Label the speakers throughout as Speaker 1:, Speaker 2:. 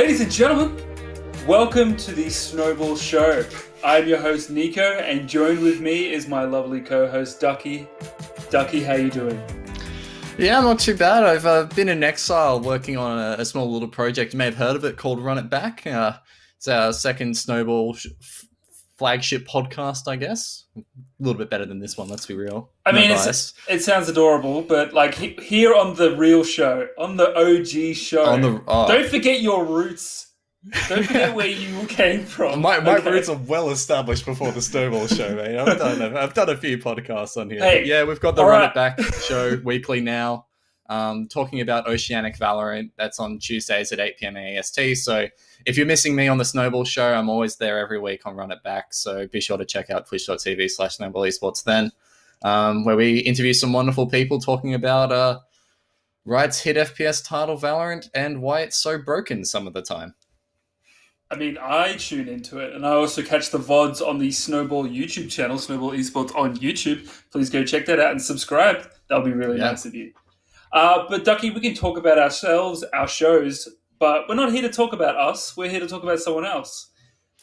Speaker 1: Ladies and gentlemen, welcome to the Snowball Show. I'm your host Nico, and joined with me is my lovely co-host Ducky. Ducky, how you doing?
Speaker 2: Yeah, not too bad. I've been in exile working on a small little project. You may have heard of it called Run It Back. It's our second Snowball flagship podcast, I guess. A little bit better than this one, let's be real.
Speaker 1: I mean, it sounds adorable, but like here on the real show, on the OG show, don't forget your roots. Don't forget where you came from.
Speaker 2: My roots are well established before the Snowball Show, mate. I've done a few podcasts on here.
Speaker 1: Hey,
Speaker 2: yeah, we've got the Run It Back show weekly now, talking about Oceanic Valorant. That's on Tuesdays at 8 p.m. AST. So if you're missing me on the Snowball Show, I'm always there every week on Run It Back. So be sure to check out twitch.tv/Snowball Esports then, where we interview some wonderful people talking about Riot's hit FPS title Valorant and why it's so broken some of the time.
Speaker 1: I mean, I tune into it, and I also catch the VODs on the Snowball YouTube channel, Snowball Esports on YouTube. Please go check that out and subscribe. That'll be really nice of you. But Ducky, we can talk about ourselves, our shows, but we're not here to talk about us. We're here to talk about someone else.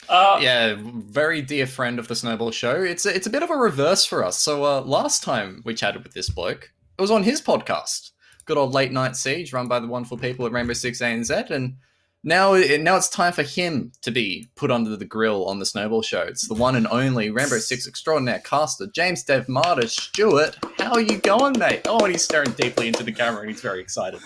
Speaker 2: Very dear friend of the Snowball Show. It's a bit of a reverse for us. So last time we chatted with this bloke, it was on his podcast, good old Late Night Siege, run by the wonderful people at Rainbow Six ANZ, and Now it's time for him to be put under the grill on the Snowball Show. It's the one and only Rainbow Six extraordinaire caster, James Dev Martyr Stewart. How are you going, mate? Oh, and he's staring deeply into the camera and he's very excited.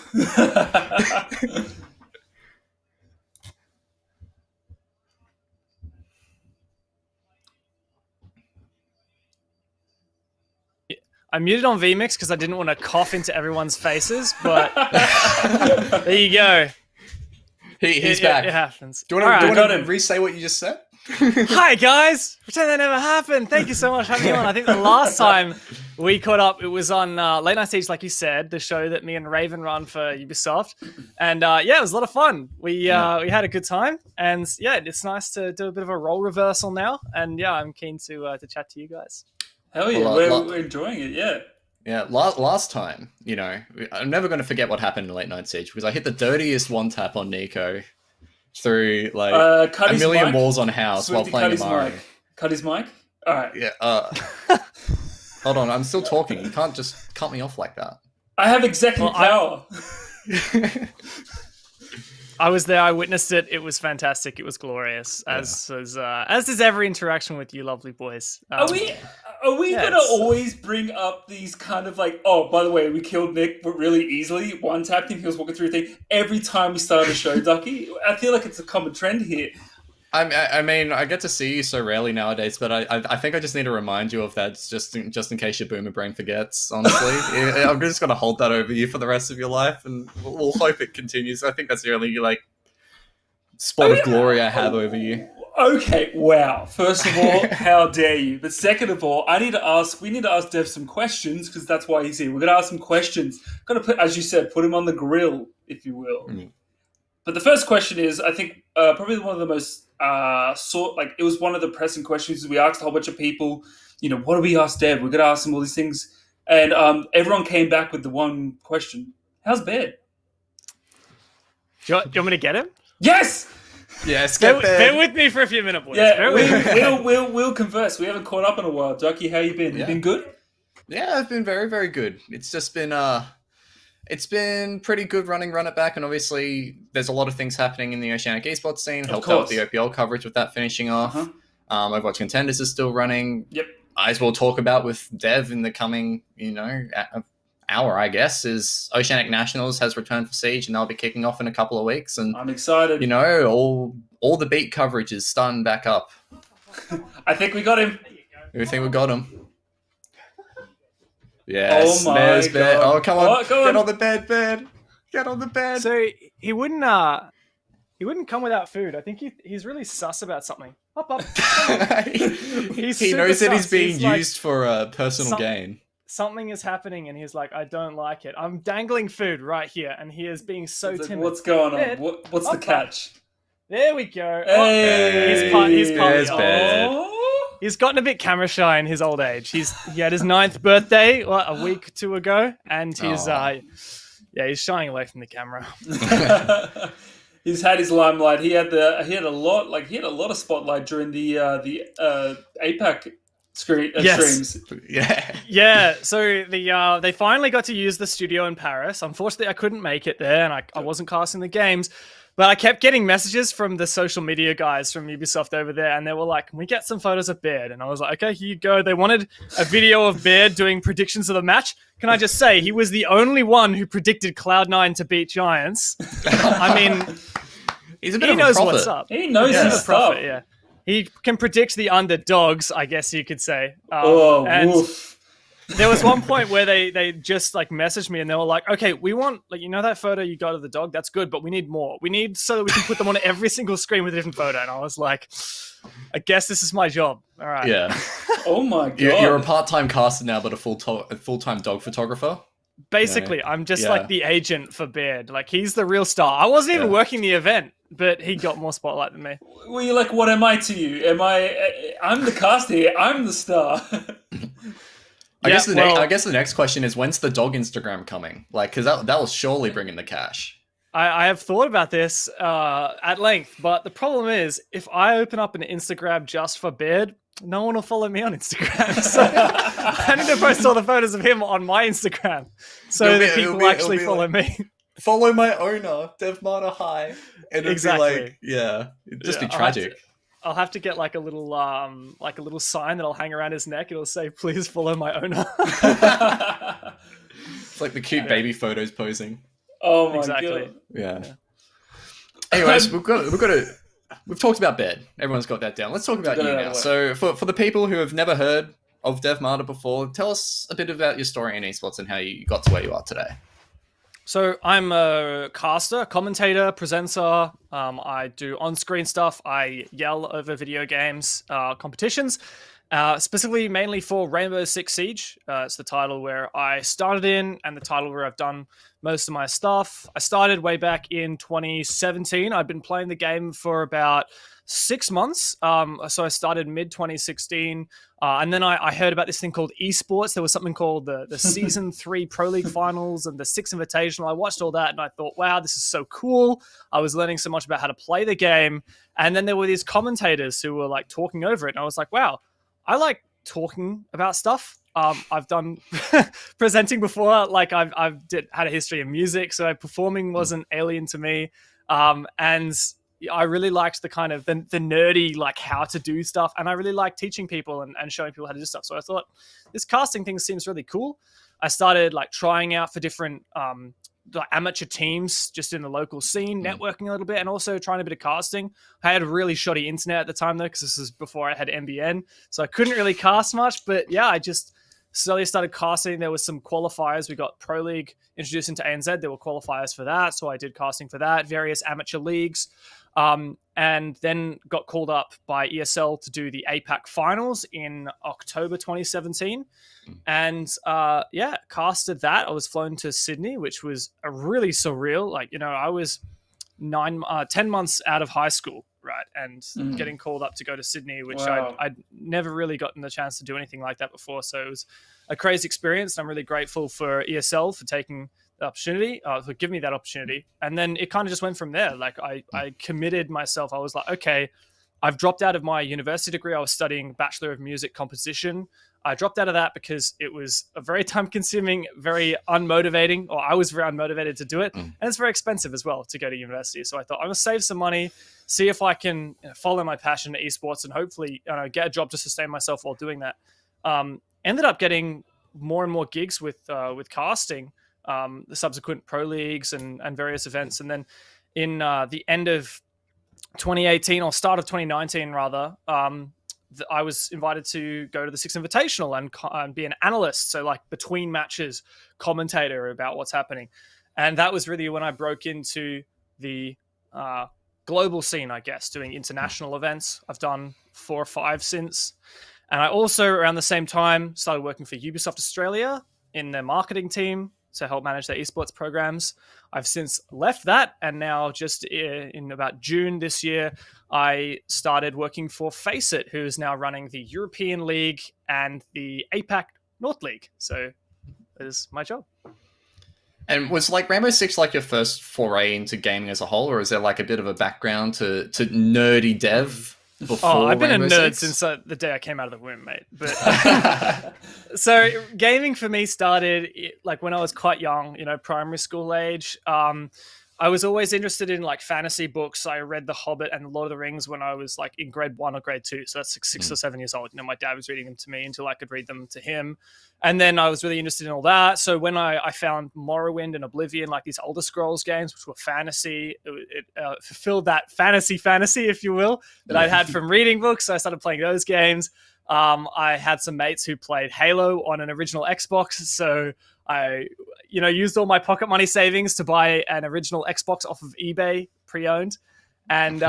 Speaker 3: I muted on VMix because I didn't want to cough into everyone's faces, but there you go.
Speaker 2: He's back.
Speaker 3: It happens.
Speaker 2: Do you want to re-say what you just said?
Speaker 3: Hi, guys. Pretend that never happened. Thank you so much for having me on. I think the last time we caught up, it was on Late Night Siege, like you said, the show that me and Raven run for Ubisoft. And it was a lot of fun. We had a good time. And it's nice to do a bit of a role reversal now. And I'm keen to chat to you guys.
Speaker 1: Hell yeah, we're enjoying it, yeah.
Speaker 2: Yeah, last time, I'm never going to forget what happened in Late Night Siege because I hit the dirtiest one tap on Nico through a million walls on house while playing Mario.
Speaker 1: Cut his mic? All right.
Speaker 2: Yeah. Hold on, I'm still talking. You can't just cut me off like that.
Speaker 1: I have executive power.
Speaker 3: I was there. I witnessed it. It was fantastic. It was glorious. As is every interaction with you, lovely boys.
Speaker 1: Are we gonna always bring up these kind of like? Oh, by the way, we killed Nick, but really easily. One tapped him. He was walking through a thing. Every time we start a show, Ducky, I feel like it's a common trend here.
Speaker 2: I mean, I get to see you so rarely nowadays, but I think I just need to remind you of that just in case your boomer brain forgets, honestly. I'm just going to hold that over you for the rest of your life, and we'll hope it continues. I think that's the only, spot of glory I have over you.
Speaker 1: Okay, wow. First of all, how dare you? But second of all, we need to ask Dev some questions, because that's why he's here. We're going to ask some questions. Going to put, as you said, put him on the grill, if you will. Mm. But the first question is, I think, probably one of the most it was one of the pressing questions. We asked a whole bunch of people, what do we ask Dev? We're going to ask him all these things. And everyone came back with the one question. How's bed?
Speaker 3: Do you want me to get him?
Speaker 1: Yes!
Speaker 2: Yes,
Speaker 3: bear with me for a few minutes, boys.
Speaker 1: Yeah, we'll converse. We haven't caught up in a while. Ducky, how you been? Yeah. You been good?
Speaker 2: Yeah, I've been very, very good. It's just been... It's been pretty good Run It Back, and obviously there's a lot of things happening in the Oceanic Esports scene. Helped out with the OPL coverage with that finishing off. Overwatch Contenders is still running.
Speaker 1: Yep.
Speaker 2: As we'll talk about with Dev in the coming, hour, I guess, is Oceanic Nationals has returned for Siege, and they'll be kicking off in a couple of weeks. And
Speaker 1: I'm excited.
Speaker 2: All the beat coverage is starting back up.
Speaker 1: I think we got him.
Speaker 2: We think we got him. Yes,
Speaker 1: oh my God.
Speaker 2: Bed. Oh, come on. Get on the bed. Get on the bed.
Speaker 3: So he wouldn't come without food. I think he's really sus about something. Up.
Speaker 2: he knows that he's being used for personal gain.
Speaker 3: Something is happening, and he's like, I don't like it. I'm dangling food right here, and he is being so timid.
Speaker 1: What's going on? What's the catch?
Speaker 3: There we go.
Speaker 1: Hey.
Speaker 3: He's
Speaker 2: bed.
Speaker 3: He's gotten a bit camera shy in his old age. He had his 9th birthday a week or two ago, and he's shying away from the camera.
Speaker 1: he's had his limelight. He had a lot of spotlight during the APAC streams.
Speaker 2: Yeah.
Speaker 3: Yeah, so they finally got to use the studio in Paris. Unfortunately, I couldn't make it there, and I wasn't casting the games. But I kept getting messages from the social media guys from Ubisoft over there, and they were like, "Can we get some photos of Baird?" And I was like, "Okay, here you go." They wanted a video of Baird doing predictions of the match. Can I just say, he was the only one who predicted Cloud9 to beat Giants. I mean,
Speaker 2: He's a bit
Speaker 3: he
Speaker 2: of a
Speaker 3: knows
Speaker 2: prophet.
Speaker 3: what's up.
Speaker 1: He knows his stuff.
Speaker 3: Prophet, yeah. He can predict the underdogs, I guess you could say. And
Speaker 1: woof.
Speaker 3: there was one point where they just like messaged me and they were like, "Okay, we want that photo you got of the dog. That's good, but we need more. We need so that we can put them on every single screen with a different photo." And I was like, "I guess this is my job." All right.
Speaker 2: Yeah.
Speaker 1: Oh my god.
Speaker 2: You're a part-time caster now, but a full-time dog photographer.
Speaker 3: Basically, I'm just like the agent for Baird. Like, he's the real star. I wasn't even working the event, but he got more spotlight than me.
Speaker 1: Well, you're like, what am I to you? I'm the caster here. I'm the star.
Speaker 2: I guess the next question is, when's the dog Instagram coming? Like, because that will surely bring in the cash.
Speaker 3: I have thought about this at length, but the problem is, if I open up an Instagram just for Baird, no one will follow me on Instagram. So I need to post all the photos of him on my Instagram so that people actually follow me.
Speaker 2: Follow my owner, DevMarta High. And
Speaker 3: Exactly.
Speaker 2: It'd just be tragic.
Speaker 3: I'll have to get like a little sign that I'll hang around his neck. It'll say, "Please follow my owner."
Speaker 2: It's like the cute baby photos posing.
Speaker 1: Oh my
Speaker 3: Exactly.
Speaker 1: god.
Speaker 2: Yeah. Anyways, we've talked about Baird. Everyone's got that down. Let's talk about you now. So for the people who have never heard of DevMarta before, tell us a bit about your story in esports and how you got to where you are today.
Speaker 3: So I'm a caster, commentator, presenter. I do on-screen stuff. I yell over video games competitions, specifically mainly for Rainbow Six Siege. It's the title where I started in and the title where I've done most of my stuff. I started way back in 2017. I'd been playing the game for about 6 months. So I started mid-2016. And then I heard about this thing called esports. There was something called the Season 3 Pro League Finals and the 6 Invitational. I watched all that and I thought, wow, this is so cool. I was learning so much about how to play the game. And then there were these commentators who were like talking over it. And I was like, wow, I like talking about stuff. I've done presenting before. Like I've had a history of music. So performing wasn't alien to me. And I really liked the kind of the nerdy, like how to do stuff. And I really like teaching people and showing people how to do stuff. So I thought this casting thing seems really cool. I started like trying out for different like amateur teams just in the local scene, networking a little bit, and also trying a bit of casting. I had a really shoddy internet at the time though, because this is before I had NBN. So I couldn't really cast much, but yeah, I just slowly started casting. There was some qualifiers. We got Pro League introduced into ANZ. There were qualifiers for that. So I did casting for that, various amateur leagues. And then got called up by ESL to do the APAC finals in October 2017. And casted that. I was flown to Sydney, which was a really surreal. Like, I was 10 months out of high school, right? And getting called up to go to Sydney, which I'd never really gotten the chance to do anything like that before. So it was a crazy experience. And I'm really grateful for ESL for taking the opportunity, for giving me that opportunity. And then it kind of just went from there. Like I committed myself. I was like, okay, I've dropped out of my university degree. I was studying Bachelor of Music Composition. I dropped out of that because it was a very time consuming, very unmotivating, or I was very unmotivated to do it. And it's very expensive as well to go to university. So I thought I'm gonna save some money, see if I can follow my passion to esports and hopefully get a job to sustain myself while doing that. Ended up getting more and more gigs with casting, the subsequent pro leagues and various events. And then in the end of 2018 or start of 2019 rather, I was invited to go to the 6 Invitational and be an analyst. So like between matches, commentator about what's happening. And that was really when I broke into the global scene, I guess, doing international events. I've done 4 or 5 since. And I also, around the same time, started working for Ubisoft Australia in their marketing team to help manage their esports programs. I've since left that, and now just in about June this year, I started working for Faceit, who is now running the European League and the APAC North League. So that is my job.
Speaker 2: And was like Rainbow Six like your first foray into gaming as a whole, or is there like a bit of a background to nerdy dev before?
Speaker 3: Oh, I've been
Speaker 2: Rainbow
Speaker 3: a nerd
Speaker 2: Six?
Speaker 3: since the day I came out of the womb, mate. But so gaming for me started like when I was quite young, primary school age. I was always interested in like fantasy books. I read The Hobbit and Lord of the Rings when I was like in grade 1 or grade 2. So that's six or 7 years old. My dad was reading them to me until I could read them to him. And then I was really interested in all that. So when I found Morrowind and Oblivion, like these Elder Scrolls games, which were fantasy, it fulfilled that fantasy, if you will, that I'd had from reading books. So I started playing those games. I had some mates who played Halo on an original Xbox. So I, used all my pocket money savings to buy an original Xbox off of eBay pre-owned and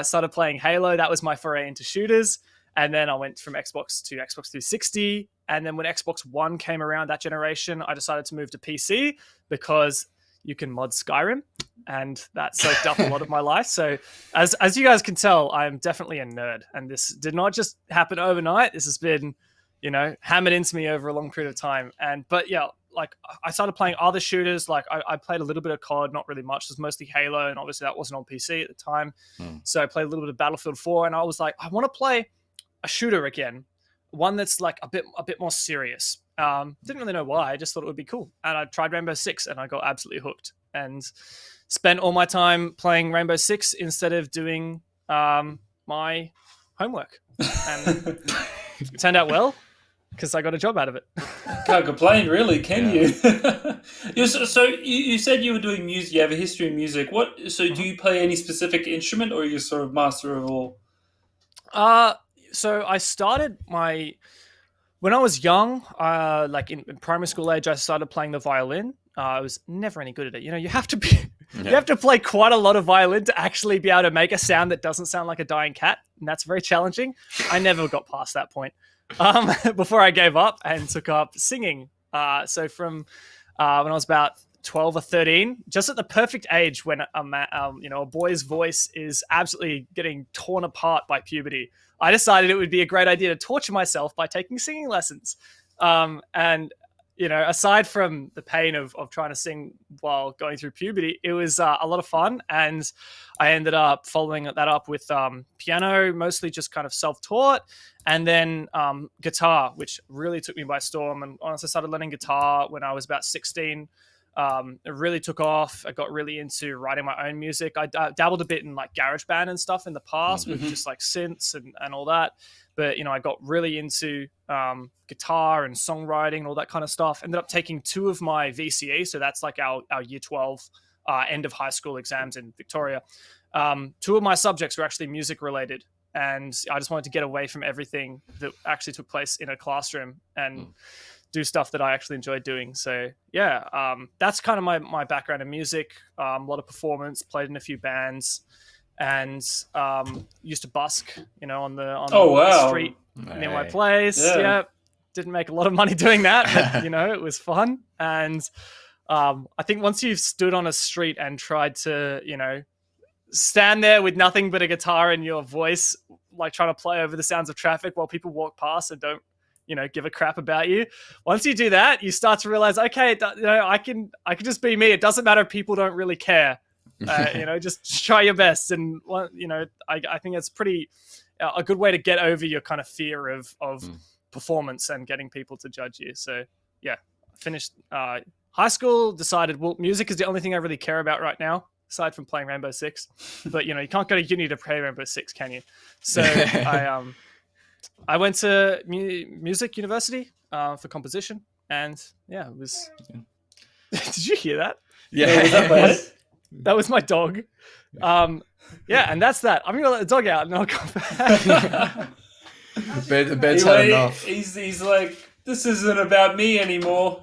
Speaker 3: started playing Halo. That was my foray into shooters. And then I went from Xbox to Xbox 360. And then when Xbox One came around that generation, I decided to move to PC because you can mod Skyrim. And that soaked up a lot of my life. So as you guys can tell, I'm definitely a nerd. And this did not just happen overnight. This has been, hammered into me over a long period of time. But yeah, like I started playing other shooters. Like I played a little bit of COD, not really much. It was mostly Halo. And obviously that wasn't on PC at the time. So I played a little bit of Battlefield 4. And I was like, I want to play a shooter again. One that's like a bit more serious. Didn't really know why. I just thought it would be cool. And I tried Rainbow Six and I got absolutely hooked. And spent all my time playing Rainbow Six instead of doing my homework. And it turned out well because I got a job out of it.
Speaker 1: Can't complain, really, can you? So you said you were doing music. You have a history in music. So do you play any specific instrument, or are you sort of master of all?
Speaker 3: So I started when I was young, like in primary school age, I started playing the violin. I was never any good at it. You have to you have to play quite a lot of violin to actually be able to make a sound that doesn't sound like a dying cat, and that's very challenging. I never got past that point before I gave up and took up singing. So from when I was about 12 or 13, just at the perfect age when a boy's voice is absolutely getting torn apart by puberty, I decided it would be a great idea to torture myself by taking singing lessons. Aside from the pain of trying to sing while going through puberty, it was a lot of fun. And I ended up following that up with piano, mostly just kind of self-taught, and then guitar, which really took me by storm. And honestly, I started learning guitar when I was about 16. It really took off. I got really into writing my own music. I dabbled a bit in like GarageBand and stuff in the past with just like synths and all that. But, I got really into guitar and songwriting and all that kind of stuff. Ended up taking 2 of my VCE. So that's like our year 12 end of high school exams in Victoria. 2 of my subjects were actually music related. And I just wanted to get away from everything that actually took place in a classroom and do stuff that I actually enjoyed doing. So yeah, that's kind of my background in music. A lot of performance, played in a few bands, and used to busk, on the street near my place. Yeah, didn't make a lot of money doing that, but it was fun. And I think once you've stood on a street and tried to, stand there with nothing but a guitar in your voice, like trying to play over the sounds of traffic while people walk past and don't, give a crap about you. Once you do that, you start to realize, okay, I can just be me. It doesn't matter if people don't really care. Just try your best. And I think it's pretty a good way to get over your kind of fear of performance and getting people to judge you. So yeah, finished high school, decided, well, music is the only thing I really care about right now, aside from playing Rainbow Six. But you can't go to uni to play Rainbow Six, can you? So I went to music university for composition, and yeah, it was. Did you hear that?
Speaker 2: Yeah,
Speaker 3: that was my dog. Yeah, and that's that. I'm gonna let the dog out, and I'll come back.
Speaker 2: the bed's had enough.
Speaker 1: He's like, this isn't about me anymore.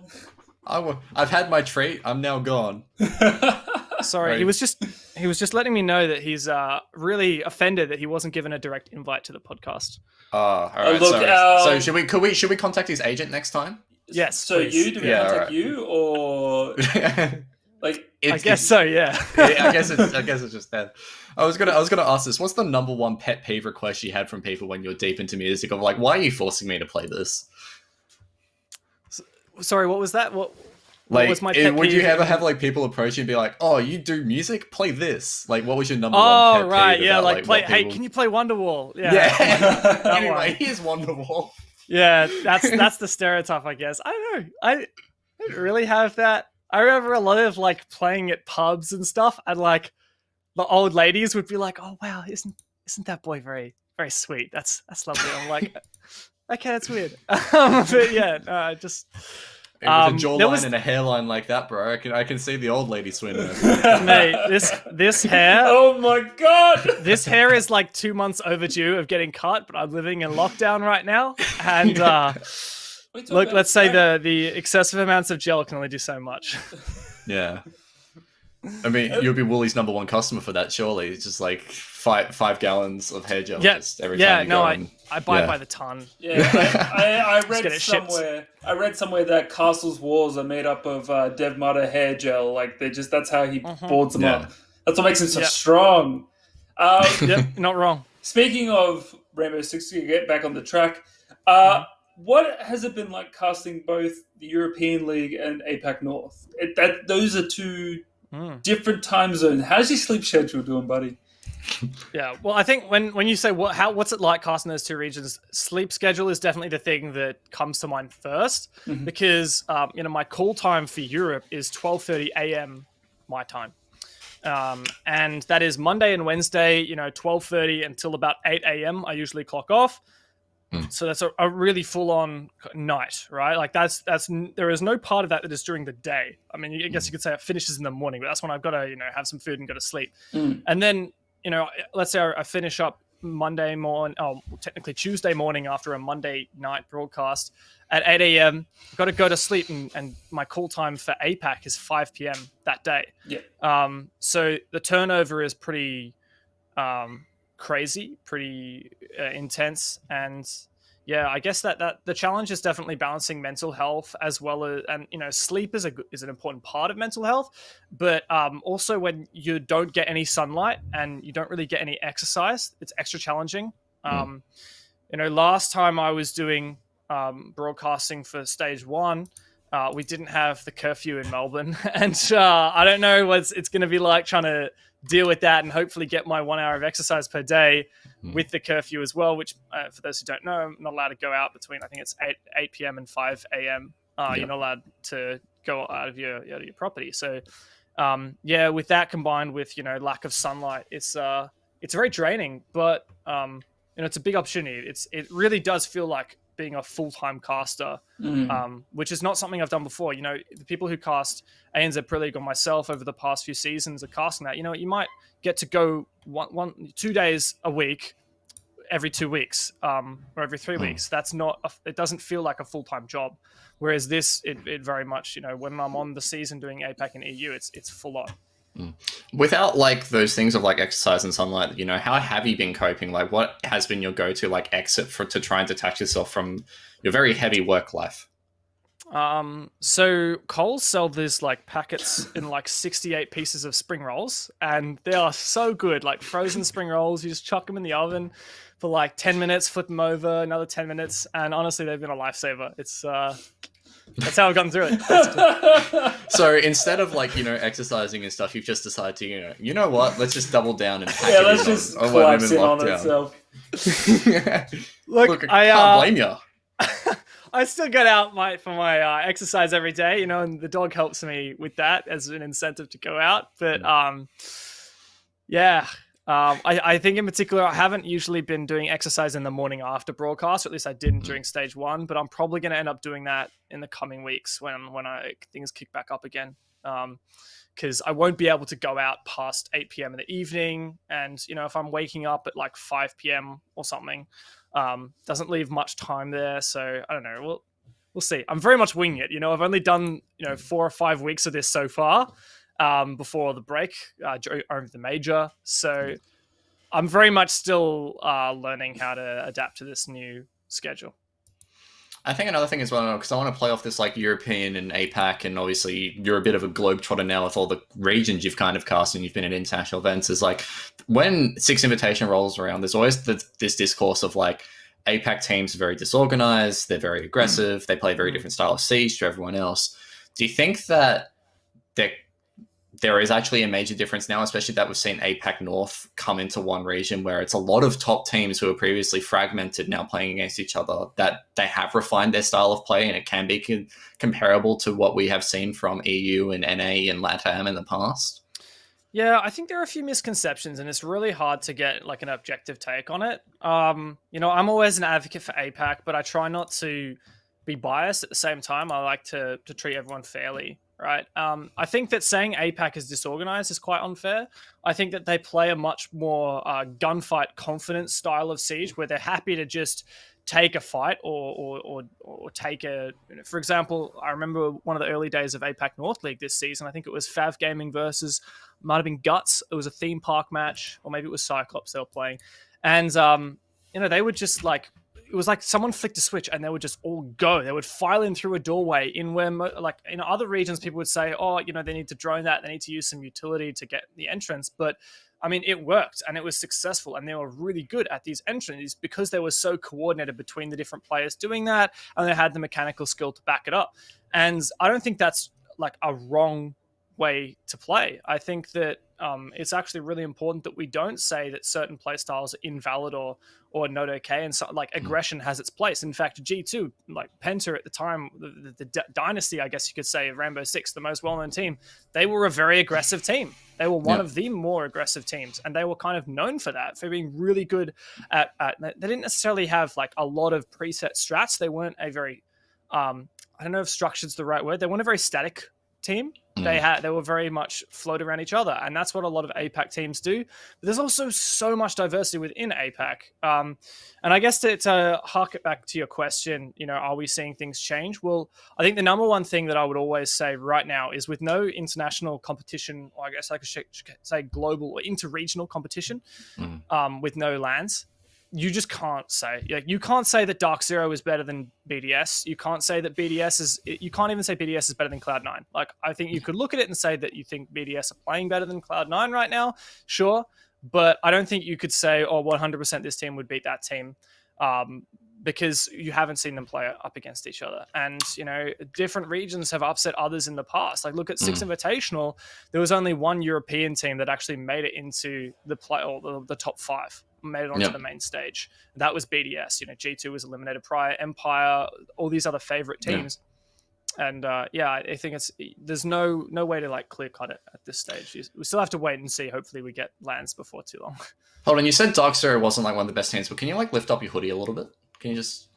Speaker 2: I've had my treat. I'm now gone.
Speaker 3: Sorry, right. He was just letting me know that he's really offended that he wasn't given a direct invite to the podcast.
Speaker 2: All right. So should we contact his agent next time?
Speaker 3: Yes.
Speaker 1: So
Speaker 3: please.
Speaker 1: do we contact you, or like?
Speaker 3: I guess so. Yeah.
Speaker 2: I guess it's just that. I was gonna ask this. What's the number one pet peeve request you had from people when you're deep into music? Of like, why are you forcing me to play this?
Speaker 3: Sorry, what was that? What What
Speaker 2: Like,
Speaker 3: was my pet
Speaker 2: would you
Speaker 3: peeve?
Speaker 2: ever have like people approach you and be like, "Oh, you do music? Play this." Like, what was your number
Speaker 3: Oh
Speaker 2: one pet
Speaker 3: right,
Speaker 2: peeve
Speaker 3: yeah,
Speaker 2: about,
Speaker 3: like play.
Speaker 2: what
Speaker 3: Hey,
Speaker 2: people-
Speaker 3: can you play Wonderwall? Yeah,
Speaker 2: Yeah.
Speaker 3: that
Speaker 2: Anyway,
Speaker 3: one.
Speaker 2: here's Wonderwall.
Speaker 3: Yeah, that's the stereotype, I guess. I don't know. I didn't really have that. I remember a lot of like playing at pubs and stuff, and like the old ladies would be like, "Oh wow, isn't that boy very very sweet? That's lovely." I'm like, okay, that's weird. But yeah, just
Speaker 2: With a jawline
Speaker 3: there was
Speaker 2: and a hairline like that, bro, I can see the old lady swimming.
Speaker 3: mate, this hair.
Speaker 1: Oh my god!
Speaker 3: This hair is like 2 months overdue of getting cut, but I'm living in lockdown right now, and look, let's say the excessive amounts of gel can only do so much.
Speaker 2: Yeah. I mean, you'll be Woolies' number one customer for that, surely. It's just like 5 gallons of hair gel just every time you go.
Speaker 3: I buy it by the ton.
Speaker 1: Yeah, I
Speaker 3: get
Speaker 1: read
Speaker 3: it shipped.
Speaker 1: somewhere. I read somewhere that Castle's walls are made up of Dev Mutter hair gel. Like that's how he boards them up. That's what makes him so strong.
Speaker 3: Yep, not wrong.
Speaker 1: Speaking of Rainbow Six, to get back on the track, what has it been like casting both the European League and APAC North? Those are two different time zones. How's your sleep schedule doing, buddy?
Speaker 3: Yeah, well, I think when you say what's it like casting those two regions, sleep schedule is definitely the thing that comes to mind first, because my call time for Europe is 12:30 a.m. my time, and that is Monday and Wednesday. 12:30 until about 8 a.m. I usually clock off. So that's a really full-on night, right? Like that's there is no part of that is during the day. I mean, I guess you could say it finishes in the morning, but that's when I've got to have some food and go to sleep. And then let's say I finish up Monday morning, technically Tuesday morning after a Monday night broadcast at 8 a.m. I've got to go to sleep, and my call time for APAC is 5 p.m. that day.
Speaker 1: Yeah.
Speaker 3: So the turnover is pretty crazy, pretty intense, and I guess that the challenge is definitely balancing mental health as well as, and sleep is an important part of mental health, but also when you don't get any sunlight and you don't really get any exercise, it's extra challenging. Last time I was doing broadcasting for stage 1, we didn't have the curfew in Melbourne, and I don't know what it's going to be like trying to deal with that and hopefully get my 1 hour of exercise per day with the curfew as well, which for those who don't know, I'm not allowed to go out between, I think it's 8 p.m. and 5 a.m. You're not allowed to go out of your property. So with that combined with lack of sunlight, it's very draining, but it's a big opportunity. It really does feel like being a full-time caster, which is not something I've done before. The people who cast ANZ Pro League or myself over the past few seasons are casting that. You might get to go 2 days a week every 2 weeks, or every 3 weeks. That's not. It doesn't feel like a full-time job. Whereas this, it very much. When I'm on the season doing APAC and EU, it's full on.
Speaker 2: Without like those things of like exercise and sunlight, how have you been coping? Like, what has been your go-to like exit to try and detach yourself from your very heavy work life?
Speaker 3: So Coles sell these like packets in like 68 pieces of spring rolls, and they are so good. Like frozen spring rolls, you just chuck them in the oven for like 10 minutes, flip them over, another 10 minutes, and honestly, they've been a lifesaver. It's that's how I've gotten through it.
Speaker 2: So instead of like exercising and stuff, you've just decided to you know what? Let's just double down and pack
Speaker 1: let's just collapse in on itself.
Speaker 3: Look,
Speaker 2: I can't blame you.
Speaker 3: I still get out for my exercise every day, and the dog helps me with that as an incentive to go out. But I think in particular, I haven't usually been doing exercise in the morning after broadcast, or at least I didn't during stage 1, but I'm probably going to end up doing that in the coming weeks when things kick back up again. Because I won't be able to go out past 8 p.m. in the evening. And, if I'm waking up at like 5 p.m. or something, doesn't leave much time there. So I don't know. We'll see. I'm very much winging it. I've only done, 4 or 5 weeks of this so far. Before the break, over the major. So I'm very much still learning how to adapt to this new schedule.
Speaker 2: I think another thing as well, because I want to play off this like European and APAC, and obviously you're a bit of a globetrotter now with all the regions you've kind of cast and you've been at international events, is like when Six Invitation rolls around, there's always this discourse of like APAC teams are very disorganized, they're very aggressive, they play a very different style of siege to everyone else. Do you think that there is actually a major difference now, especially that we've seen APAC North come into one region where it's a lot of top teams who were previously fragmented now playing against each other, that they have refined their style of play and it can be comparable to what we have seen from EU and NA and LATAM in the past?
Speaker 3: Yeah, I think there are a few misconceptions, and it's really hard to get like an objective take on it. I'm always an advocate for APAC, but I try not to be biased at the same time. I like to treat everyone fairly, right? I think that saying APAC is disorganized is quite unfair. I think that they play a much more gunfight confident style of Siege, where they're happy to just take a fight or take a, for example, I remember one of the early days of APAC North League this season. I think it was Fav Gaming versus, might have been Guts. It was a theme park match, or maybe it was Cyclops they were playing. And, they would just like, it was like someone flicked a switch and they would just all go. They would file in through a doorway in where, like in other regions, people would say, oh, they need to drone that. They need to use some utility to get the entrance. But I mean, it worked and it was successful, and they were really good at these entrances because they were so coordinated between the different players doing that, and they had the mechanical skill to back it up. And I don't think that's like a wrong way to play. I think that it's actually really important that we don't say that certain play styles are invalid or not okay, and so like aggression has its place. In fact, G2, like Penta at the time, the dynasty, I guess you could say, of Rainbow Six, the most well-known team, they were a very aggressive team. They were one of the more aggressive teams, and they were kind of known for that, for being really good at they didn't necessarily have like a lot of preset strats. They weren't a very I don't know if structured's the right word. They weren't a very static team. They were very much float around each other, and that's what a lot of APAC teams do. But there's also so much diversity within APAC, and I guess to hark it back to your question, are we seeing things change? Well, I think the number one thing that I would always say right now is, with no international competition, or I guess I could say global or interregional competition, with no LANs, you just can't say. You can't say that Dark Zero is better than BDS. You can't say that you can't even say BDS is better than Cloud9. Like, I think you could look at it and say that you think BDS are playing better than Cloud9 right now, sure, but I don't think you could say, 100% this team would beat that team, because you haven't seen them play up against each other. And, different regions have upset others in the past. Like, look at Six Invitational. There was only one European team that actually made it into the play, or the top 5. Made it onto the main stage. That was BDS. G2 was eliminated prior, Empire, all these other favorite teams. And I think there's no way to like clear cut it at this stage. We still have to wait and see. Hopefully we get LANs before too long.
Speaker 2: Hold on, you said Dark Zero wasn't like one of the best teams, but can you like lift up your hoodie a little bit? Can you just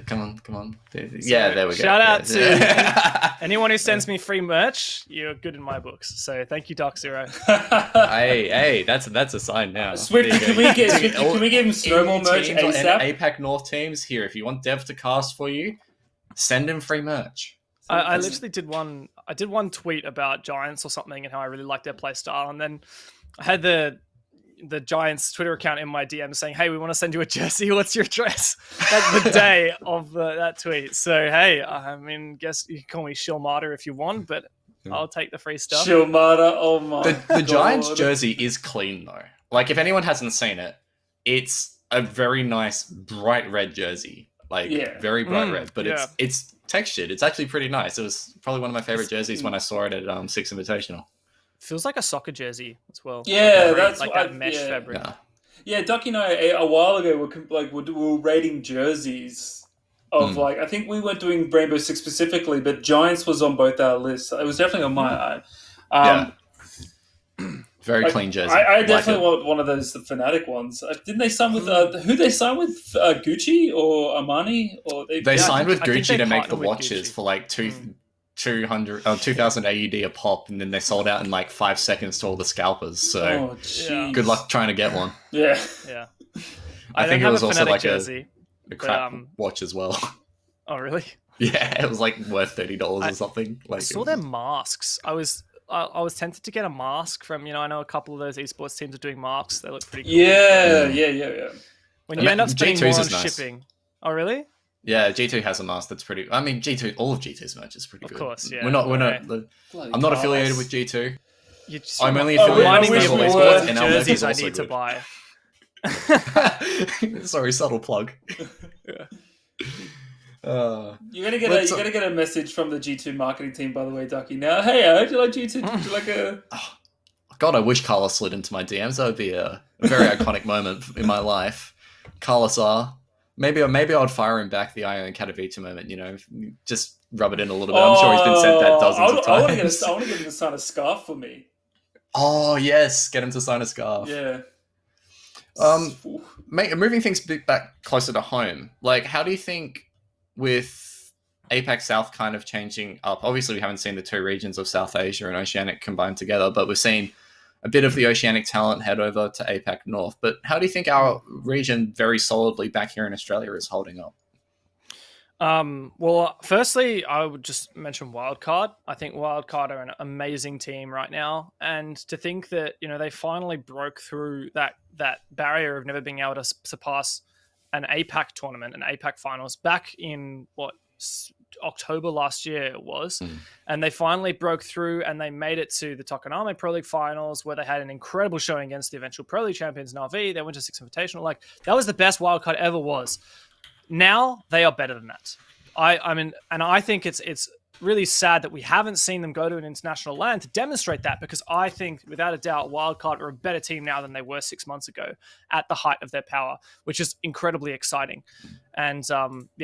Speaker 2: come on. Yeah, there we go.
Speaker 3: Shout out to anyone who sends me free merch. You're good in my books. So thank you, Dark Zero.
Speaker 2: hey, that's a sign now.
Speaker 1: Swift, can we give him Snowball merch ASAP?
Speaker 2: APAC North teams here. If you want Dev to cast for you, send him free merch.
Speaker 3: I literally did one. I did one tweet about Giants or something and how I really liked their play style, and then I had the Giants Twitter account in my DM saying, hey, we want to send you a jersey. What's your address? Like the day of that tweet. So, hey, I mean, guess you can call me Shilmata if you want, but I'll take the free stuff.
Speaker 1: Shilmata, oh my God.
Speaker 2: The Giants jersey is clean, though. Like, if anyone hasn't seen it, it's a very nice, bright red jersey. Like, very bright red, but it's textured. It's actually pretty nice. It was probably one of my favorite jerseys when I saw it at Six Invitational.
Speaker 3: Feels like a soccer jersey as well.
Speaker 1: Yeah, that's
Speaker 3: like that mesh fabric.
Speaker 1: Yeah, Ducky and I a while ago were rating jerseys of like, I think we weren't doing Rainbow Six specifically, but Giants was on both our lists. It was definitely on my eye.
Speaker 2: Very clean jersey.
Speaker 1: I definitely want one of those Fnatic ones. Didn't they sign with who they signed with? Gucci or Armani? Or
Speaker 2: they signed with Gucci to make the watches for like 2,000 AUD a pop, and then they sold out in like 5 seconds to all the scalpers. So good luck trying to get one.
Speaker 1: Yeah.
Speaker 2: I think it was also like
Speaker 3: jersey,
Speaker 2: a crap watch as well.
Speaker 3: Oh, really?
Speaker 2: Yeah, it was like worth $30 or something. Like,
Speaker 3: I saw their masks. I was tempted to get a mask from, I know a couple of those esports teams are doing masks. They look pretty cool.
Speaker 1: Yeah.
Speaker 3: When you end up spending more on
Speaker 2: nice.
Speaker 3: shipping. Oh, really?
Speaker 2: Yeah, G2 has a mask that's pretty. I mean, all of G2's merch is pretty good.
Speaker 3: Of course, yeah.
Speaker 2: We're not. I'm not affiliated with G2.
Speaker 3: I'm
Speaker 2: only affiliated with Snowball Esports, and our merch
Speaker 3: jerseys
Speaker 2: is
Speaker 3: I
Speaker 2: also
Speaker 3: need to
Speaker 2: good.
Speaker 3: buy.
Speaker 2: Sorry, subtle plug.
Speaker 1: You're gonna get a message from the G2 marketing team, by the way, Ducky. Now, hey, I heard you like G2. Would you like a?
Speaker 2: God, I wish Carlos slid into my DMs. That would be a very iconic moment in my life. Carlos R. Maybe I'd fire him back the Ion Katowice moment. Just rub it in a little bit. I'm sure he's been sent that dozens of times.
Speaker 1: I want to get him to sign a scarf for me.
Speaker 2: Oh yes, get him to sign a scarf.
Speaker 1: Yeah.
Speaker 2: Moving things back closer to home. Like, how do you think with APAC South kind of changing up? Obviously, we haven't seen the two regions of South Asia and Oceanic combined together, but we've seen a bit of the Oceanic talent head over to APAC North. But how do you think our region very solidly back here in Australia is holding up?
Speaker 3: Well, firstly, I would just mention Wildcard. I think Wildcard are an amazing team right now. And to think that, they finally broke through that barrier of never being able to surpass an APAC tournament, an APAC finals back in October last year it was. And they finally broke through and they made it to the Tokoname Pro League finals, where they had an incredible showing against the eventual Pro League champions Na'Vi. They went to Six Invitational. Like, that was the best Wildcard ever was. Now they are better than that. I mean, and I think it's really sad that we haven't seen them go to an international land to demonstrate that, because I think without a doubt Wildcard are a better team now than they were 6 months ago at the height of their power, which is incredibly exciting. And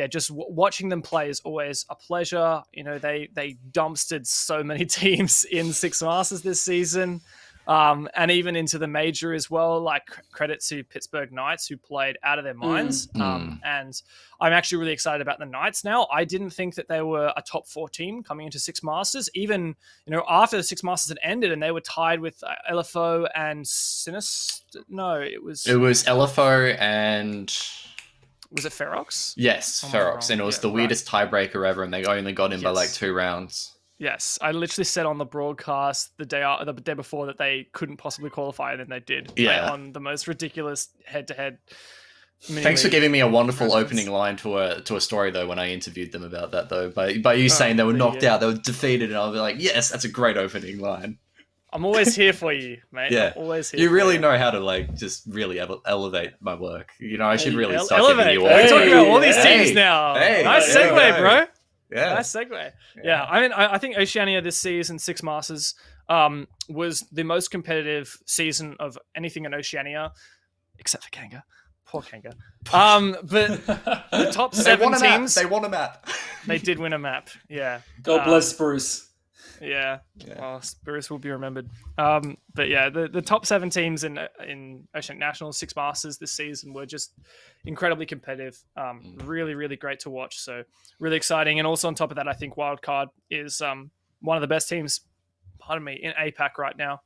Speaker 3: just watching them play is always a pleasure. They dumpstered so many teams in Six Masters this season. And even into the major as well, like credit to Pittsburgh Knights, who played out of their minds. And I'm actually really excited about the Knights now. I didn't think that they were a top 4 team coming into Six Masters, even, after the Six Masters had ended and they were tied with LFO and No, it was
Speaker 2: LFO and...
Speaker 3: Was it Ferox?
Speaker 2: Yes, Ferox. And it was the weirdest tiebreaker ever, and they only got in by like 2 rounds.
Speaker 3: Yes, I literally said on the broadcast the day before that they couldn't possibly qualify, and then they did.
Speaker 2: Yeah,
Speaker 3: on the most ridiculous head-to-head.
Speaker 2: Thanks for giving me a wonderful opening line to a story though when I interviewed them about that though. By you saying they were knocked out, they were defeated, and I'll be like, yes, that's a great opening line.
Speaker 3: I'm always here for you, mate.
Speaker 2: Yeah,
Speaker 3: I'm always here.
Speaker 2: You really know how to just really elevate my work. I should really start
Speaker 3: elevate.
Speaker 2: giving you
Speaker 3: We're talking about all these teams now. Nice segue, bro.
Speaker 2: Yeah.
Speaker 3: Nice segue. Yeah. I think Oceania this season, Six Masters, was the most competitive season of anything in Oceania, except for Kanga. Poor Kanga. But the top 7 teams...
Speaker 2: They won a map.
Speaker 3: They did win a map, yeah.
Speaker 1: God bless Bruce.
Speaker 3: Yeah. Well, Bruce will be remembered. But yeah, the top 7 teams in Oceanic Nationals, Six Masters this season were just incredibly competitive. Really, really great to watch. So really exciting. And also on top of that, I think Wildcard is one of the best teams, in APAC right now.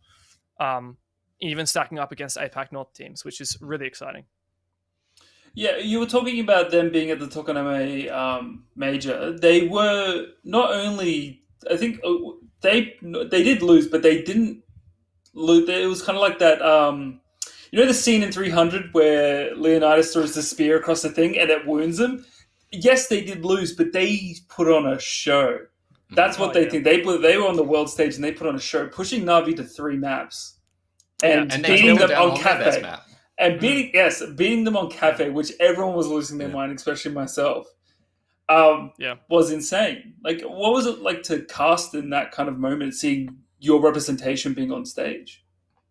Speaker 3: Even stacking up against APAC North teams, which is really exciting.
Speaker 1: Yeah, you were talking about them being at the Tokoname major. They were not only, I think they did lose, but they didn't lose. It was kind of like that, the scene in 300 where Leonidas throws the spear across the thing and it wounds him? Yes, they did lose, but they put on a show. That's what they think. They were on the world stage and they put on a show, pushing Na'Vi to 3 maps. And beating them on Cafe. And beating them on Cafe, which everyone was losing their mind, especially myself, was insane. Like, what was it like to cast in that kind of moment, seeing your representation being on stage?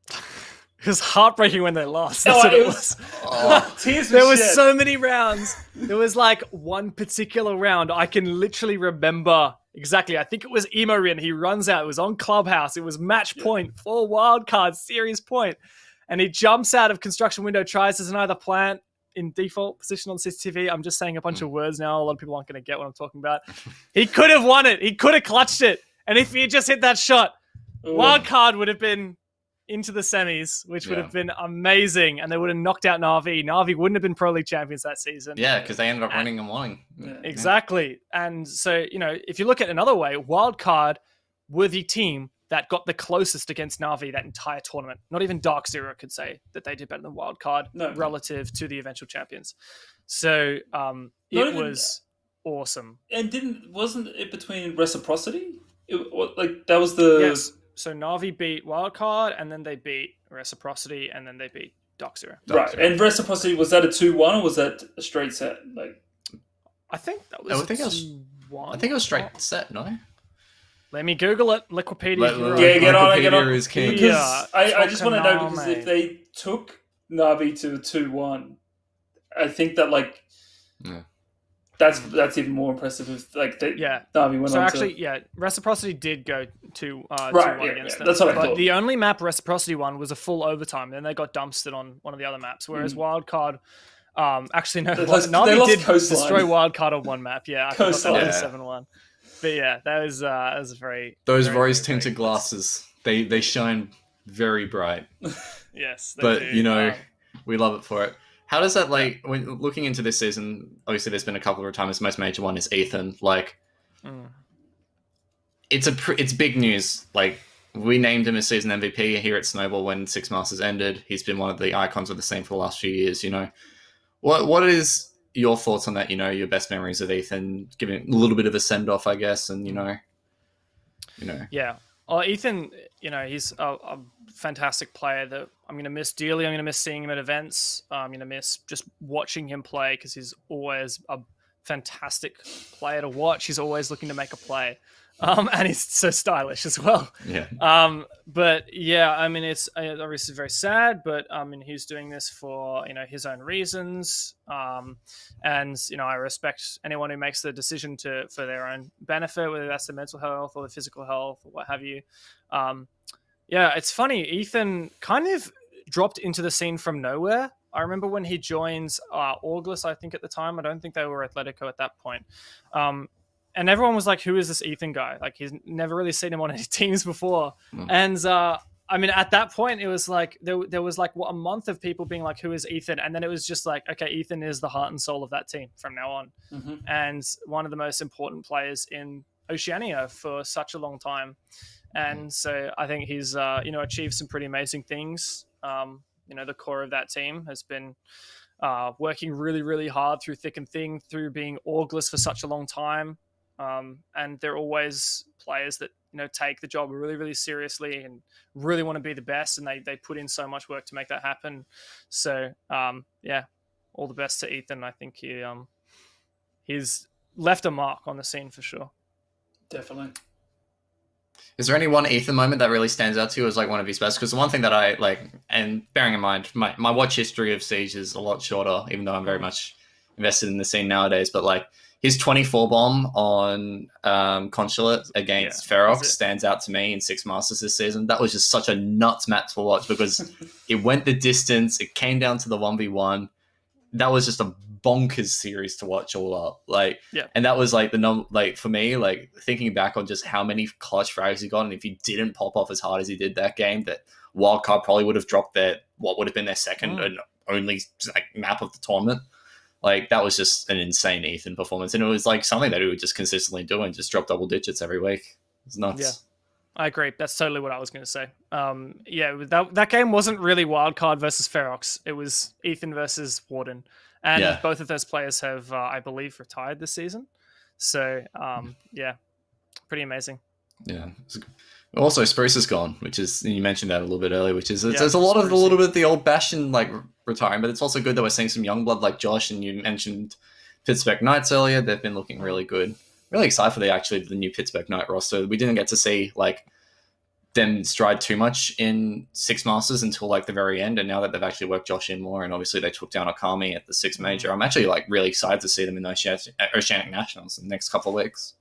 Speaker 3: It was heartbreaking when they lost. That's what it was.
Speaker 1: Tears
Speaker 3: there was so many rounds. There was like one particular round I can literally remember exactly. I think it was Emorin. He runs out. It was on Clubhouse. It was match point for wildcard series point. And he jumps out of construction window, tries as an either plant in default position on CCTV. I'm just saying a bunch of words now. A lot of people aren't going to get what I'm talking about. He could have won it. He could have clutched it. And if he had just hit that shot, wildcard would have been into the semis, which would have been amazing. And they would have knocked out Na'Vi. Na'Vi wouldn't have been Pro League champions that season.
Speaker 2: Yeah, because they ended up winning and winning.
Speaker 3: Exactly. And so, if you look at another way, wildcard were the team that got the closest against Na'Vi that entire tournament. Not even Dark Zero could say that they did better than Wildcard relative to the eventual champions. So it was awesome.
Speaker 1: And wasn't it between Reciprocity? That was the...
Speaker 3: Yes. So Na'Vi beat Wildcard, and then they beat Reciprocity, and then they beat Dark Zero.
Speaker 1: Right. And Reciprocity, was that a 2-1 or was that a straight set?
Speaker 3: I think that was
Speaker 2: I think it was
Speaker 3: 2-1.
Speaker 2: I think it was straight set, no?
Speaker 3: Let me Google it. Liquipedia.
Speaker 1: Yeah, get on it, get on.
Speaker 2: Wikipedia is king.
Speaker 1: Because I just want to know, because
Speaker 3: Tokonami.
Speaker 1: if they took Navi to 2-1, I think that, like,
Speaker 2: Yeah.
Speaker 1: that's even more impressive if, like, Navi went
Speaker 3: So
Speaker 1: on
Speaker 3: actually,
Speaker 1: to...
Speaker 3: Reciprocity did go to 2-1
Speaker 1: Right,
Speaker 3: against them.
Speaker 1: that's what I
Speaker 3: but
Speaker 1: thought.
Speaker 3: the only map Reciprocity won was a full overtime. Then they got dumpstered on one of the other maps. Whereas Wildcard, actually no,
Speaker 1: They
Speaker 3: Navi
Speaker 1: lost
Speaker 3: did
Speaker 1: Coastline.
Speaker 3: destroy Wildcard on one map. Yeah, I forgot that
Speaker 1: Coastline.
Speaker 3: was 7-1. But yeah, that was a very
Speaker 2: Those
Speaker 3: very,
Speaker 2: rose
Speaker 3: very,
Speaker 2: tinted
Speaker 3: very
Speaker 2: glasses, they shine very bright.
Speaker 3: Yes, they
Speaker 2: But
Speaker 3: do.
Speaker 2: we love it for it. How does that, like, when looking into this season? Obviously, there's been a couple of retirements. The most major one is Ethan. Like, it's big news. Like, we named him as season MVP here at Snowball when Six Masters ended. He's been one of the icons of the scene for the last few years. You know, what is your thoughts on that? You know, your best memories of Ethan, giving a little bit of a send off, I guess, and you know.
Speaker 3: Yeah. Oh, Ethan, he's a fantastic player that I'm going to miss dearly. I'm going to miss seeing him at events. I'm going to miss just watching him play because he's always a fantastic player to watch. He's always looking to make a play. And he's so stylish as well.
Speaker 2: Yeah.
Speaker 3: But yeah, I mean, it's obviously very sad, but I mean, he's doing this for, his own reasons. And, I respect anyone who makes the decision for their own benefit, whether that's the mental health or the physical health or what have you. Yeah, it's funny. Ethan kind of dropped into the scene from nowhere. I remember when he joined August, I think at the time. I don't think they were Atletico at that point. And everyone was like, who is this Ethan guy? Like, he's never really seen him on any teams before. And I mean, at that point, it was like, there was like a month of people being like, who is Ethan? And then it was just like, okay, Ethan is the heart and soul of that team from now on. And one of the most important players in Oceania for such a long time. And so I think he's, achieved some pretty amazing things. The core of that team has been working really, really hard through thick and thin, through being orgless for such a long time. And they're always players that, take the job really, really seriously and really want to be the best. And they put in so much work to make that happen. So, all the best to Ethan. I think he's left a mark on the scene for sure.
Speaker 1: Definitely.
Speaker 2: Is there any one Ethan moment that really stands out to you as like one of his best? Because the one thing that I like, and bearing in mind, my watch history of Siege is a lot shorter, even though I'm very much invested in the scene nowadays. But like his 24 bomb on Consulate against Ferox stands out to me in Six Masters this season. That was just such a nuts match to watch because it went the distance. It came down to the 1v1. That was just a bonkers series to watch all up. And that was like for me, like thinking back on just how many clutch frags he got, and if he didn't pop off as hard as he did that game, that Wildcard probably would have dropped what would have been their second and only like map of the tournament. Like that was just an insane Ethan performance, and it was like something that he would just consistently do and just drop double digits every week. It's nuts.
Speaker 3: Yeah. I agree. That's totally what I was going to say. That game wasn't really Wildcard versus Ferox. It was Ethan versus Warden. And both of those players have, I believe, retired this season. So, pretty amazing.
Speaker 2: Yeah. Also, Spruce is gone, which is, you mentioned that a little bit earlier, which is, there's a
Speaker 3: little
Speaker 2: bit of the old Bastion, like, retiring, but it's also good that we're seeing some young blood like Josh, and you mentioned Pittsburgh Knights earlier. They've been looking really good. Really excited for the new Pittsburgh Knight roster. We didn't get to see, like, them stride too much in Six Masters until like the very end, and now that they've actually worked Josh in more, and obviously they took down Akami at the Six Major, I'm actually like really excited to see them in the Oceanic Nationals in the next couple of weeks.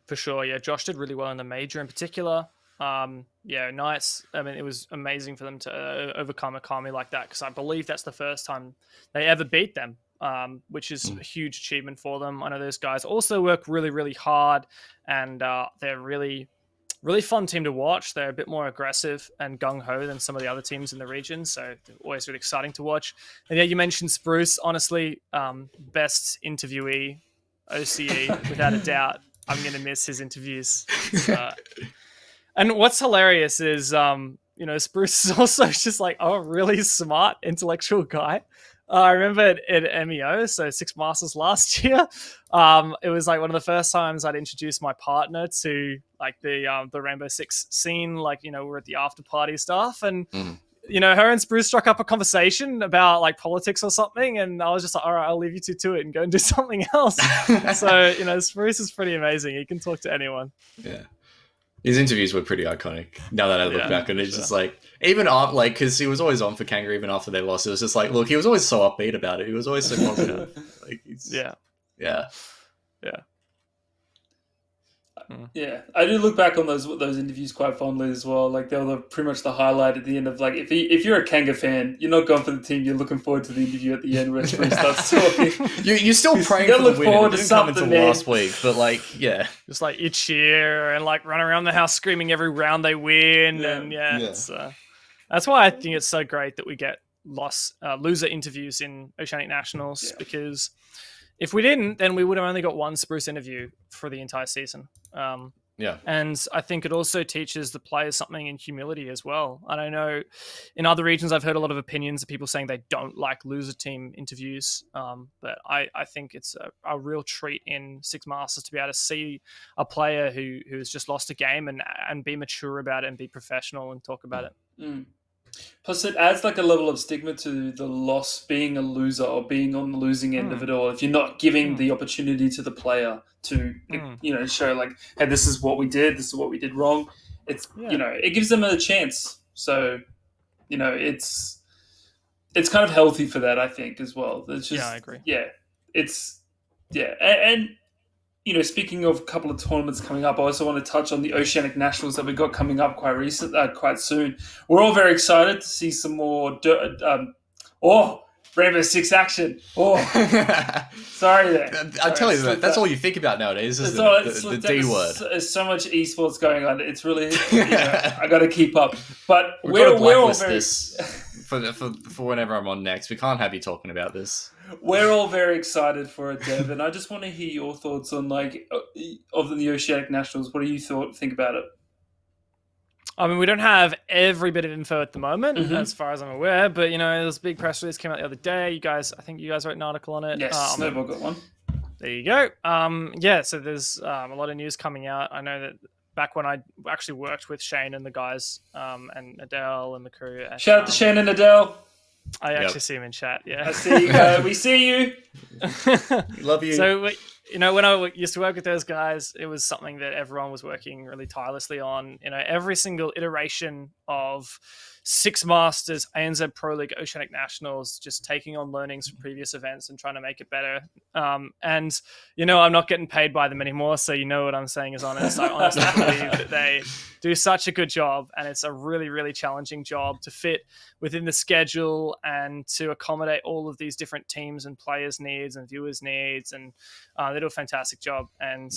Speaker 3: For sure, yeah. Josh did really well in the Major in particular. Knights, I mean, it was amazing for them to overcome Akami like that, because I believe that's the first time they ever beat them, which is a huge achievement for them. I know those guys also work really, really hard, and they're really fun team to watch. They're a bit more aggressive and gung-ho than some of the other teams in the region, so they're always really exciting to watch. And yeah, you mentioned Spruce. Honestly, best interviewee, OCE, without a doubt. I'm going to miss his interviews. And what's hilarious is, Spruce is also just like a really smart, intellectual guy. I remember at MEO, so Six Masters last year, it was like one of the first times I'd introduced my partner to like the Rainbow Six scene. Like, we're at the after party stuff, and her and Spruce struck up a conversation about like politics or something, and I was just like, all right, I'll leave you two to it and go and do something else. So, Spruce is pretty amazing. He can talk to anyone.
Speaker 2: Yeah. His interviews were pretty iconic. Now that I look back, and it's just like, even after, like, because he was always on for Kangaroo even after they lost. It was just like, look, he was always so upbeat about it. He was always so positive. Like, yeah.
Speaker 1: Yeah, I do look back on those interviews quite fondly as well. Like they were pretty much the highlight at the end of like if you're a Kanga fan, you're not going for the team. You're looking forward to the interview at the end where Spruce starts talking.
Speaker 2: You're still praying for the win. It didn't come until last week, but like just
Speaker 3: like you cheer and like run around the house screaming every round they win, and it's, that's why I think it's so great that we get loser interviews in Oceanic Nationals because. If we didn't, then we would have only got one Spruce interview for the entire season. And I think it also teaches the players something in humility as well. And I know in other regions, I've heard a lot of opinions of people saying they don't like loser team interviews. But I think it's a real treat in Six Masters to be able to see a player who's just lost a game and be mature about it and be professional and talk about it.
Speaker 1: Mm. Plus, it adds like a level of stigma to the loss, being a loser or being on the losing end of it all. If you're not giving the opportunity to the player to, show like, hey, this is what we did, this is what we did wrong. It's it gives them a chance. So, it's kind of healthy for that, I think, as well. It's just,
Speaker 3: I agree.
Speaker 1: Yeah, it's and speaking of a couple of tournaments coming up, I also want to touch on the Oceanic Nationals that we got coming up quite soon. We're all very excited to see some more Rainbow Six action. Sorry there.
Speaker 2: I tell you that's all you think about nowadays is the D word.
Speaker 1: There's so much esports going on. It's really I got to keep up. But
Speaker 2: we're all very this for whenever I'm on next. We can't have you talking about this.
Speaker 1: We're all very excited for it, Dev, and I just want to hear your thoughts on of the Oceanic Nationals. What do you think about it?
Speaker 3: I mean, we don't have every bit of info at the moment, as far as I'm aware, but there's a big press release came out the other day. I think you guys wrote an article on it.
Speaker 1: Yes, Snowball got one.
Speaker 3: There you go. So there's a lot of news coming out. I know that back when I actually worked with Shane and the guys, and Adele and the crew.
Speaker 1: Shout out to Shane and Adele.
Speaker 3: I actually see him in chat. Yeah,
Speaker 1: I see you. We see you.
Speaker 2: Love you.
Speaker 3: So when I used to work with those guys, it was something that everyone was working really tirelessly on. Every single iteration of Six Masters, ANZ Pro League, Oceanic Nationals, just taking on learnings from previous events and trying to make it better. And I'm not getting paid by them anymore, so what I'm saying is honest. I honestly believe that they do such a good job, and it's a really, really challenging job to fit within the schedule and to accommodate all of these different teams and players' needs and viewers' needs, and they do a fantastic job. And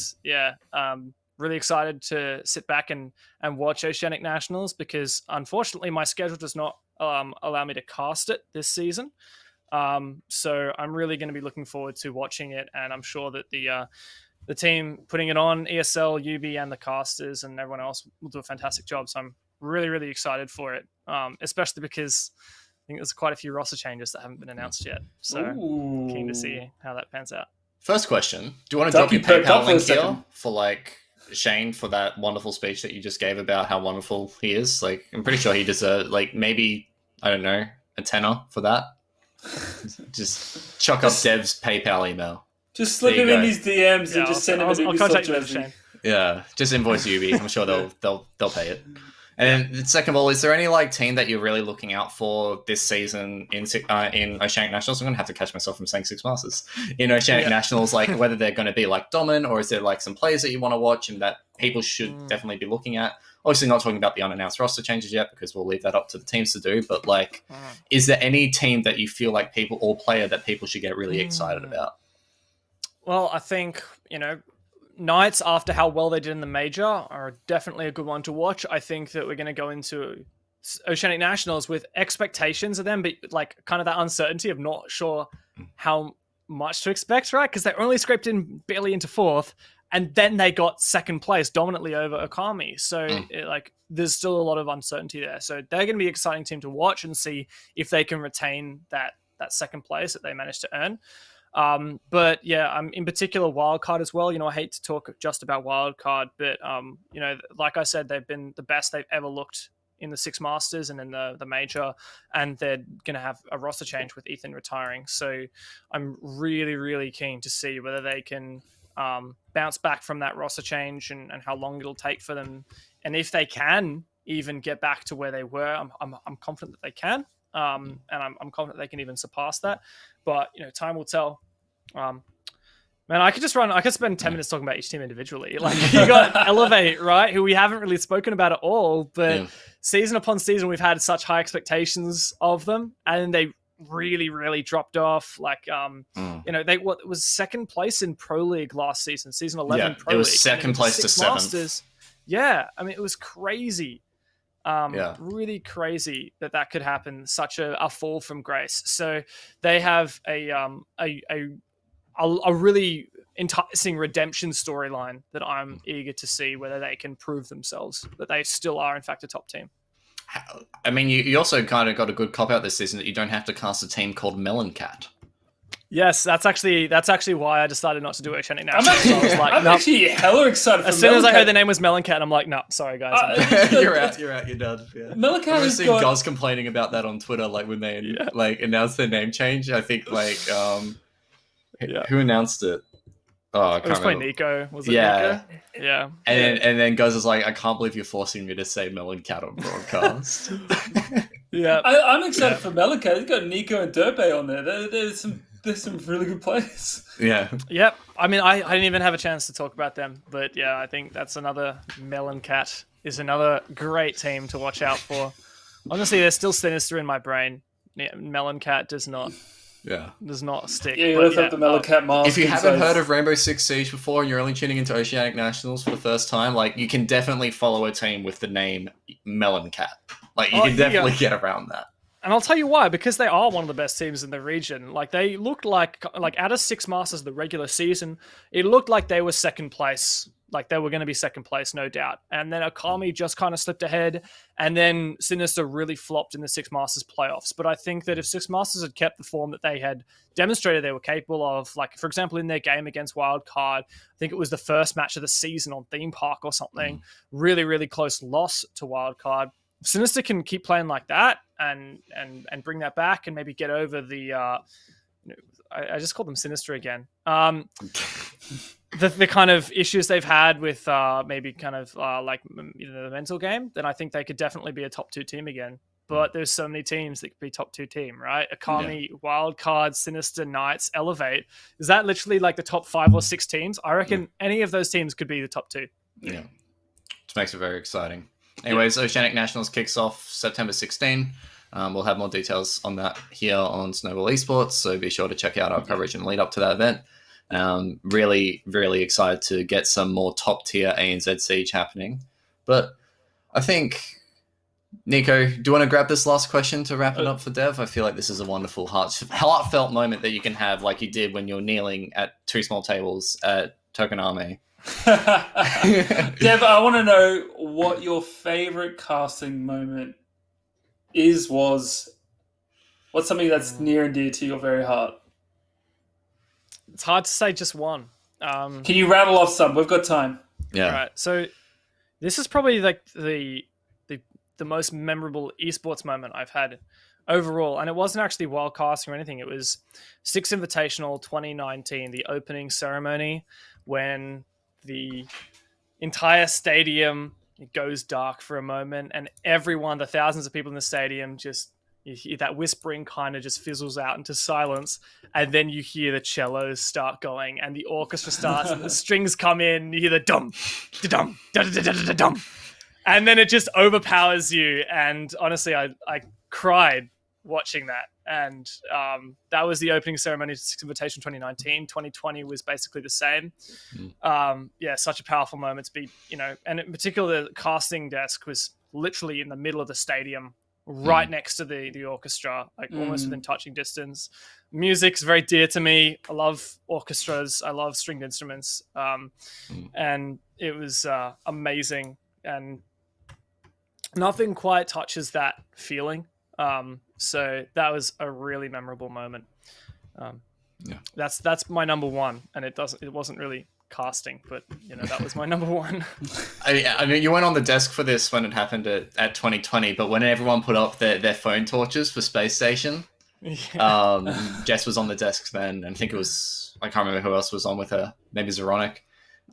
Speaker 3: really excited to sit back and watch Oceanic Nationals because unfortunately my schedule does not allow me to cast it this season. So I'm really going to be looking forward to watching it, and I'm sure that the team putting it on, ESL, UB, and the casters and everyone else will do a fantastic job. So I'm really, really excited for it, especially because I think there's quite a few roster changes that haven't been announced yet. So keen to see how that pans out.
Speaker 2: First question, do you want to drop your PayPal link here for Shane for that wonderful speech that you just gave about how wonderful he is? I'm pretty sure he deserves maybe, I don't know, a tenner for that. Just chuck up Dev's PayPal email.
Speaker 1: Just slip him in his DMs and just send him an Ubisoft jersey.
Speaker 2: Yeah, just invoice UB. I'm sure they'll pay it. And then second of all, is there any team that you're really looking out for this season in Oceanic Nationals? I'm going to have to catch myself from saying Six Masters. In Oceanic Nationals, whether they're going to be dominant, or is there some players that you want to watch and that people should definitely be looking at? Obviously not talking about the unannounced roster changes yet because we'll leave that up to the teams to do. But is there any team that you feel like people or player that people should get really excited about?
Speaker 3: Well, I think, Knights, after how well they did in the major, are definitely a good one to watch. I think that we're going to go into Oceanic Nationals with expectations of them, but kind of that uncertainty of not sure how much to expect, right? Because they only scraped in barely into fourth, and then they got second place dominantly over Okami. So there's still a lot of uncertainty there. So they're going to be an exciting team to watch and see if they can retain that second place that they managed to earn. But yeah, in particular Wildcard as well. I hate to talk just about Wildcard, but like I said, they've been the best they've ever looked in the Six Masters and in the major, and they're going to have a roster change with Ethan retiring. So I'm really, really keen to see whether they can bounce back from that roster change and how long it'll take for them, and if they can even get back to where they were. I'm confident that they can, and I'm confident they can even surpass that. But time will tell. Man, I could spend 10 minutes talking about each team individually. Like, you got Elevate, right, who we haven't really spoken about at all, but season upon season, we've had such high expectations of them, and they really, really dropped off. Like, it was second place in Pro League last season 11 Pro League.
Speaker 2: It was second place to seventh.
Speaker 3: Yeah, I mean, it was crazy. Really crazy that could happen. Such a fall from grace. So they have a really enticing redemption storyline that I'm eager to see whether they can prove themselves, that they still are, in fact, a top team.
Speaker 2: I mean, you also kind of got a good cop out this season that you don't have to cast a team called Melon Cat.
Speaker 3: Yes, that's actually why I decided not to do Oceanic now.
Speaker 1: I'm actually hella excited for
Speaker 3: As soon as I heard the name was Melon Cat, I'm like, no, sorry, guys.
Speaker 2: You're out, you're done. Yeah.
Speaker 1: Melon Cat
Speaker 2: I've seen guys complaining about that on Twitter, like when they announced their name change. I think who announced it? Oh, I can't remember.
Speaker 3: It was probably Nico. Was it Nico? Yeah.
Speaker 2: And then Guz is like, I can't believe you're forcing me to say Melon Cat on broadcast.
Speaker 3: Yeah.
Speaker 1: I'm excited for Melon Cat. He's got Nico and Derpe on there. There's some really good players.
Speaker 2: Yeah.
Speaker 3: Yep. I mean, I didn't even have a chance to talk about them, but yeah, I think that's another Melon Cat is another great team to watch out for. Honestly, they're still Sinister in my brain. Melon Cat does not stick.
Speaker 1: Yeah, you left up the Melon Cat mask.
Speaker 2: If you haven't heard of Rainbow Six Siege before and you're only tuning into Oceanic Nationals for the first time, like, you can definitely follow a team with the name Melon Cat. Like, you can definitely get around that.
Speaker 3: And I'll tell you why, because they are one of the best teams in the region. Like, they looked like out of Six Masters the regular season, it looked like they were second place. Like, they were going to be second place, no doubt. And then Akami just kind of slipped ahead, and then Sinister really flopped in the Six Masters playoffs. But I think that if Six Masters had kept the form that they had demonstrated they were capable of, like, for example, in their game against Wildcard, I think it was the first match of the season on Theme Park or something, really, really close loss to Wildcard. Sinister can keep playing like that and bring that back and maybe get over the I just called them Sinister again. The kind of issues they've had with maybe kind of like the mental game, then I think they could definitely be a top 2 team again. But there's so many teams that could be top 2 team, right? Akami, Wildcard, Sinister, Knights, Elevate. Is that literally like the top 5 or 6 teams? I reckon any of those teams could be the top 2.
Speaker 2: Yeah. Which makes it very exciting. Anyways, Oceanic Nationals kicks off September 16. We'll have more details on that here on Snowball Esports, so be sure to check out our coverage and lead up to that event. Really, really excited to get some more top-tier ANZ Siege happening. But I think, Nico, do you want to grab this last question to wrap it up for Dev? I feel like this is a wonderful, heartfelt moment that you can have like you did when you're kneeling at 2 small tables at Tokoname.
Speaker 1: Dev, I want to know what your favorite casting moment was. What's something that's near and dear to your very heart?
Speaker 3: It's hard to say just one.
Speaker 1: Can you rattle off some? We've got time.
Speaker 2: Yeah.
Speaker 3: All right. So this is probably like the most memorable esports moment I've had overall, and it wasn't actually wild casting or anything. It was Six Invitational 2019, the opening ceremony, when the entire stadium goes dark for a moment, and everyone, the thousands of people in the stadium, just you hear that whispering kind of just fizzles out into silence, and then you hear the cellos start going, and the orchestra starts, and the strings come in, and you hear the dum, da-dum, da-da-da-da-da-dum, and then it just overpowers you. And honestly, I cried watching that. And that was the opening ceremony to Six Invitation 2019. 2020 was basically the same. Such a powerful moment to be, and in particular, the casting desk was literally in the middle of the stadium, right next to the orchestra, like almost within touching distance. Music's very dear to me. I love orchestras. I love stringed instruments. And it was amazing. And nothing quite touches that feeling. So that was a really memorable moment. That's my number one, and it wasn't really casting, but that was my number one.
Speaker 2: I mean, you weren't on the desk for this when it happened at 2020, but when everyone put up their phone torches for Space Station, Jess was on the desk then, and I think it was, I can't remember who else was on with her, maybe Zeronic,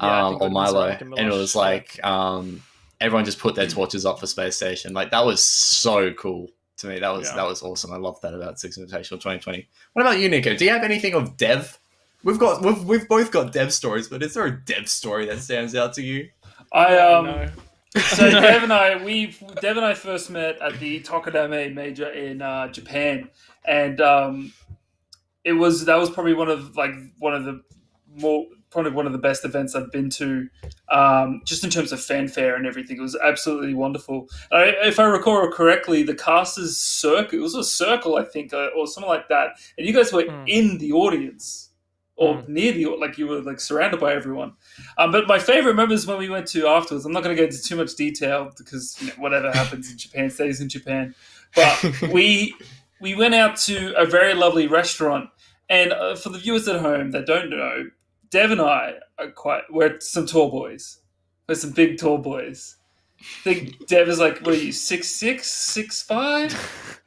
Speaker 2: or Milo, and it was like everyone just put their torches up for Space Station. Like, that was so cool to me. That was awesome. I love that about Six Invitational 2020. What about you, Nico? Do you have anything of Dev? We've both got Dev stories, but is there a Dev story that stands out to you?
Speaker 3: No.
Speaker 1: So Dev and I first met at the Tokudame major in Japan, and that was probably one of the best events I've been to, just in terms of fanfare and everything. It was absolutely wonderful. If I recall correctly, the casters circle, it was a circle, I think, or something like that, and you guys were in the audience. Or near you were like surrounded by everyone. But my favorite moment is when we went to afterwards. I'm not going to get into too much detail because whatever happens in Japan stays in Japan. But we went out to a very lovely restaurant. And for the viewers at home that don't know, Dev and I we're some tall boys. We're some big tall boys. I think Dev is like, what are you, 6'6", 6'5"?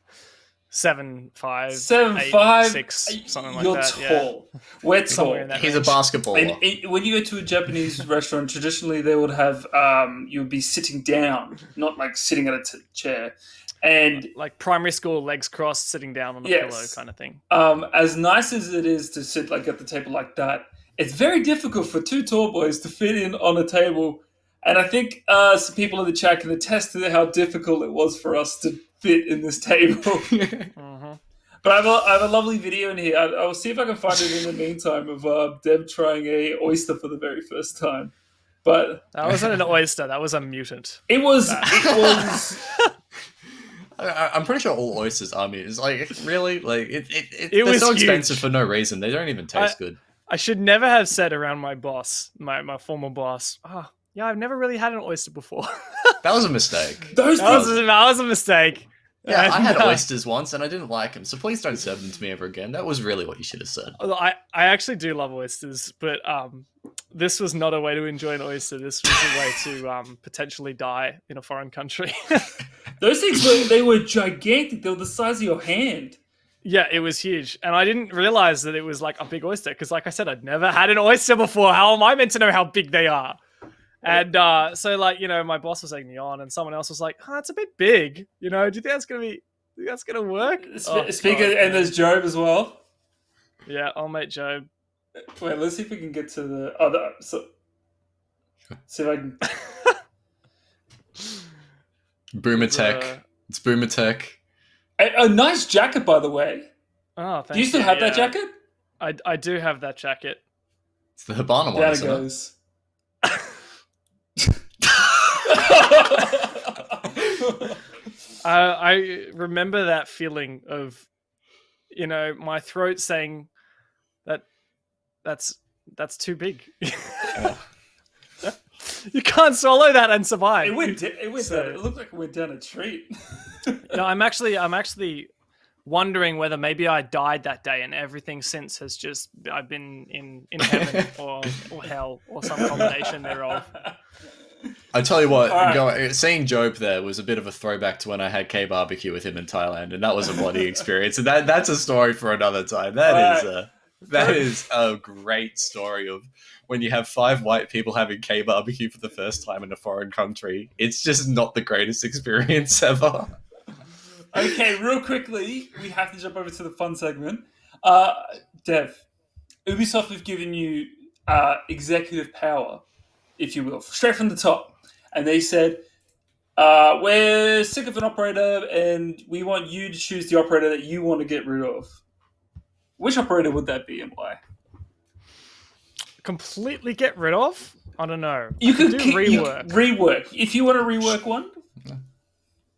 Speaker 3: 7'5",
Speaker 1: 7'5",
Speaker 3: 6", something like
Speaker 1: You're
Speaker 3: that.
Speaker 1: tall. Yeah. We're tall.
Speaker 2: He's a basketballer.
Speaker 1: And when you go to a Japanese restaurant, traditionally they would have you would be sitting down, not like sitting at a chair, and
Speaker 3: like primary school, legs crossed, sitting down on a pillow, kind of thing.
Speaker 1: As nice as it is to sit like at the table like that, it's very difficult for two tall boys to fit in on a table. And I think some people in the chat can attest to how difficult it was for us to fit in this table. But I have a lovely video in here. I'll see if I can find it in the meantime of Deb trying a oyster for the very first time. But
Speaker 3: that wasn't an oyster. That was a mutant.
Speaker 1: It was.
Speaker 2: I'm pretty sure all oysters are mutants. Like, really? Like,
Speaker 3: it
Speaker 2: they're
Speaker 3: was
Speaker 2: so
Speaker 3: huge.
Speaker 2: expensive for no reason. They don't even taste good.
Speaker 3: I should never have said around my boss, my former boss, yeah, I've never really had an oyster before.
Speaker 2: That was a mistake.
Speaker 3: That was a mistake.
Speaker 2: Yeah, I had oysters once and I didn't like them, so please don't serve them to me ever again. That was really what you should have said.
Speaker 3: I actually do love oysters, but this was not a way to enjoy an oyster. This was a way to potentially die in a foreign country.
Speaker 1: Those things were gigantic. They were the size of your hand.
Speaker 3: Yeah, it was huge. And I didn't realize that it was like a big oyster because, like I said, I'd never had an oyster before. How am I meant to know how big they are? And so, like, my boss was egging me on, and someone else was like, it's a bit big. Do you think that's going to work?
Speaker 1: Speaking, and there's Job as well.
Speaker 3: Yeah, old mate Job.
Speaker 1: Wait, let's see if we can get to the... see if I can...
Speaker 2: Boomer Tech. It's Boomer Tech.
Speaker 1: A nice jacket, by the way.
Speaker 3: Oh, thank you.
Speaker 1: Do you still have that jacket?
Speaker 3: I do have that jacket.
Speaker 2: It's the Habana one, isn't
Speaker 1: goes.
Speaker 3: I remember that feeling of, my throat saying that's too big. You can't swallow that and survive.
Speaker 1: It went down. It looked like it went down a treat.
Speaker 3: I'm actually wondering whether maybe I died that day and everything since has just I've been in heaven or hell or some combination thereof.
Speaker 2: I tell you what, seeing Job there was a bit of a throwback to when I had K-barbecue with him in Thailand, and that was a bloody experience. And that's a story for another time. That is a great story of when you have 5 white people having K-barbecue for the first time in a foreign country. It's just not the greatest experience ever.
Speaker 1: Okay, real quickly, we have to jump over to the fun segment. Dev, Ubisoft have given you executive power, if you will, straight from the top. And they said, we're sick of an operator and we want you to choose the operator that you want to get rid of. Which operator would that be and why?
Speaker 3: Completely get rid of? I don't know.
Speaker 1: You could
Speaker 3: do rework.
Speaker 1: Rework. If you want to rework one,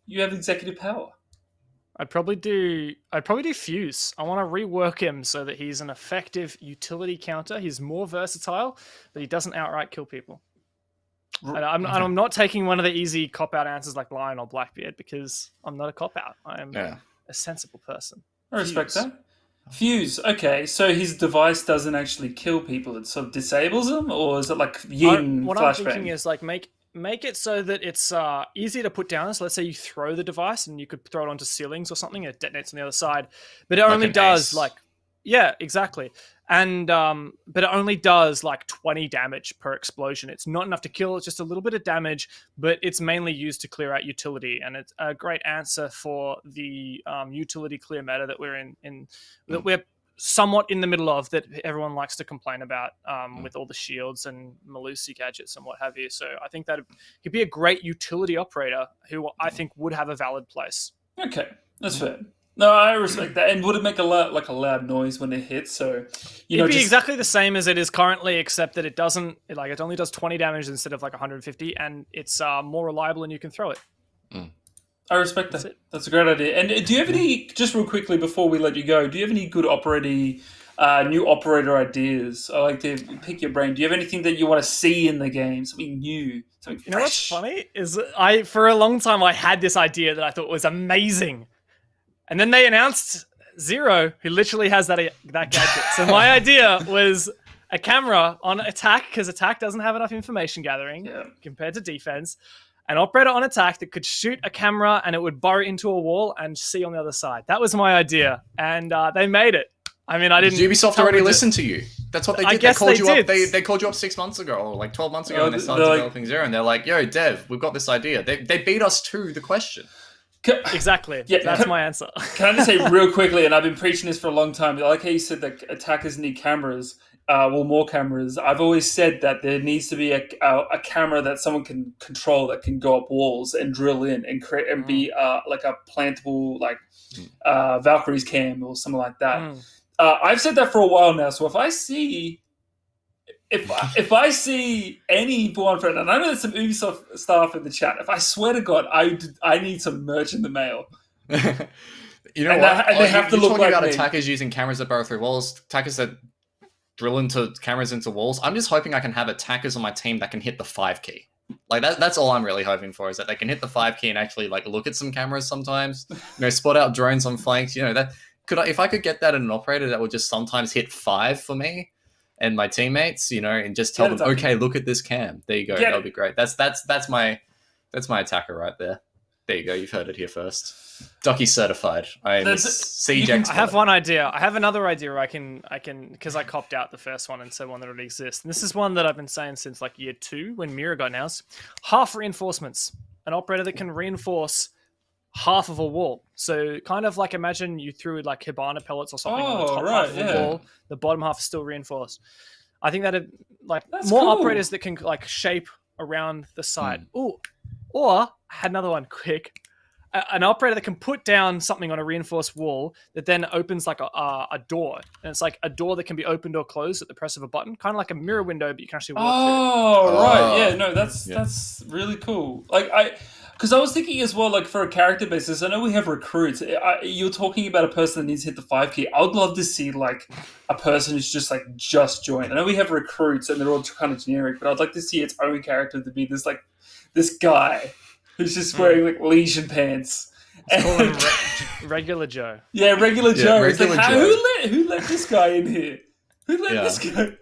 Speaker 1: you have executive power.
Speaker 3: I'd probably do Fuse. I want to rework him so that he's an effective utility counter. He's more versatile, but he doesn't outright kill people. And I'm not taking one of the easy cop-out answers like Lion or Blackbeard because I'm not a cop-out. I am a sensible person.
Speaker 1: I respect that. Fuse. Okay, so his device doesn't actually kill people; it sort of disables them, or is it like yin
Speaker 3: What I'm thinking
Speaker 1: flashbang?
Speaker 3: is like make it so that it's easy to put down. So let's say you throw the device and you could throw it onto ceilings or something, and it detonates on the other side. But it
Speaker 2: Like
Speaker 3: only
Speaker 2: an
Speaker 3: does
Speaker 2: ace.
Speaker 3: like yeah, exactly. And but it only does like 20 damage per explosion. It's not enough to kill. It's just a little bit of damage, but it's mainly used to clear out utility, and it's a great answer for the utility clear meta that we're in that we're somewhat in the middle of, that everyone likes to complain about with all the shields and Malusi gadgets and what have you. So I think that he'd be a great utility operator who I think would have a valid place.
Speaker 1: Okay, that's fair. No, I respect that. And would it make a loud noise when it hits? So,
Speaker 3: It'd be
Speaker 1: just
Speaker 3: exactly the same as it is currently, except that it doesn't it only does 20 damage instead of like 150, and it's more reliable and you can throw it.
Speaker 1: I respect
Speaker 3: That's
Speaker 1: that.
Speaker 3: it.
Speaker 1: That's a great idea. And do you have any, just real quickly before we let you go, do you have any good new operator ideas? I like to pick your brain. Do you have anything that you want to see in the game? Something new, something
Speaker 3: You know what's
Speaker 1: fresh?
Speaker 3: funny is for a long time I had this idea that I thought was amazing, and then they announced Zero, who literally has that gadget. So my idea was a camera on attack, because attack doesn't have enough information gathering compared to defense. An operator on attack that could shoot a camera and it would burrow into a wall and see on the other side. That was my idea, and they made it. I mean, I didn't.
Speaker 2: Did Ubisoft already listen to you? That's what they did.
Speaker 3: I guess
Speaker 2: they called
Speaker 3: they
Speaker 2: you
Speaker 3: did.
Speaker 2: up. They called you up 6 months ago, or like 12 months ago, when they started developing Zero, and they're like, "Yo, Dev, we've got this idea." They beat us to the question.
Speaker 3: Exactly.
Speaker 1: Yeah,
Speaker 3: That's my answer.
Speaker 1: Can I just say real quickly, and I've been preaching this for a long time, I like how you said that attackers need cameras, more cameras. I've always said that there needs to be a camera that someone can control, that can go up walls and drill in and create and be like a plantable, like Valkyrie's cam or something like that. I've said that for a while now, so if I see anyone friend, and I know there's some Ubisoft staff in the chat, if I swear to God, I need some merch in the mail.
Speaker 2: You know
Speaker 1: And
Speaker 2: what?
Speaker 1: they have to
Speaker 2: you're
Speaker 1: look
Speaker 2: talking
Speaker 1: like
Speaker 2: about
Speaker 1: me.
Speaker 2: attackers using cameras that burrow through walls, attackers that drill into cameras into walls. I'm just hoping I can have attackers on my team that can hit the 5 key. Like that's all I'm really hoping for, is that they can hit the 5 key and actually like look at some cameras sometimes. Spot out drones on flanks. If I could get that in an operator that would just sometimes hit 5 for me and my teammates, and just tell them, okay, look at this cam. There you go. That would be great. That's my attacker right there. There you go. You've heard it here first. Ducky certified. I am a siege expert.
Speaker 3: I have one idea. I have another idea. I can because I copped out the first one and said one that already exists. And this is one that I've been saying since like year 2 when Mira got announced. Half reinforcements. An operator that can reinforce half of a wall. So kind of like imagine you threw like Hibana pellets or something on the top half of a wall. The bottom half is still reinforced. I think that that's more cool. Operators that can like shape around the side. Ooh. Or I had another one quick. An operator that can put down something on a reinforced wall that then opens like a door. And it's like a door that can be opened or closed at the press of a button. Kind of like a mirror window, but you can actually walk through it.
Speaker 1: Right. Yeah, no, that's really cool. Because I was thinking as well, like for a character basis, I know we have recruits. You're talking about a person that needs to hit the 5 key. I would love to see like a person who's just joined. I know we have recruits and they're all kind of generic, but I'd like to see its own character to be this guy who's just wearing like Legion pants.
Speaker 3: Call him Regular Joe.
Speaker 1: Yeah, Regular Joe.
Speaker 2: Regular
Speaker 1: Joe. Who let this guy in here? Who let this guy?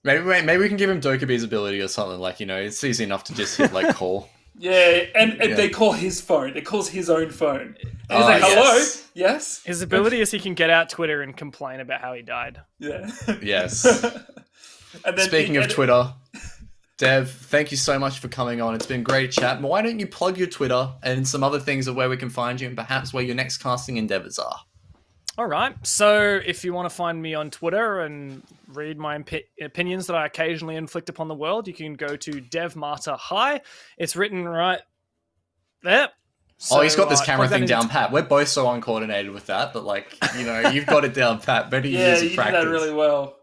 Speaker 2: Maybe we can give him Dokubi's ability or something. It's easy enough to just hit like call.
Speaker 1: Yeah, and they call his phone. It calls his own phone. And he's like, hello? Yes?
Speaker 3: His ability is he can get out Twitter and complain about how he died.
Speaker 1: Yeah.
Speaker 2: Yes.
Speaker 1: And then
Speaker 2: Speaking of Twitter, Dev, thank you so much for coming on. It's been great chat. Why don't you plug your Twitter and some other things of where we can find you and perhaps where your next casting endeavors are?
Speaker 3: All right. So if you want to find me on Twitter and read my opinions that I occasionally inflict upon the world, you can go to DevMarta High. It's written right there.
Speaker 2: So, he's got this camera thing down pat. We're both so uncoordinated with that, but you've got it down pat. Better years of practice.
Speaker 1: Yeah, you did that really well.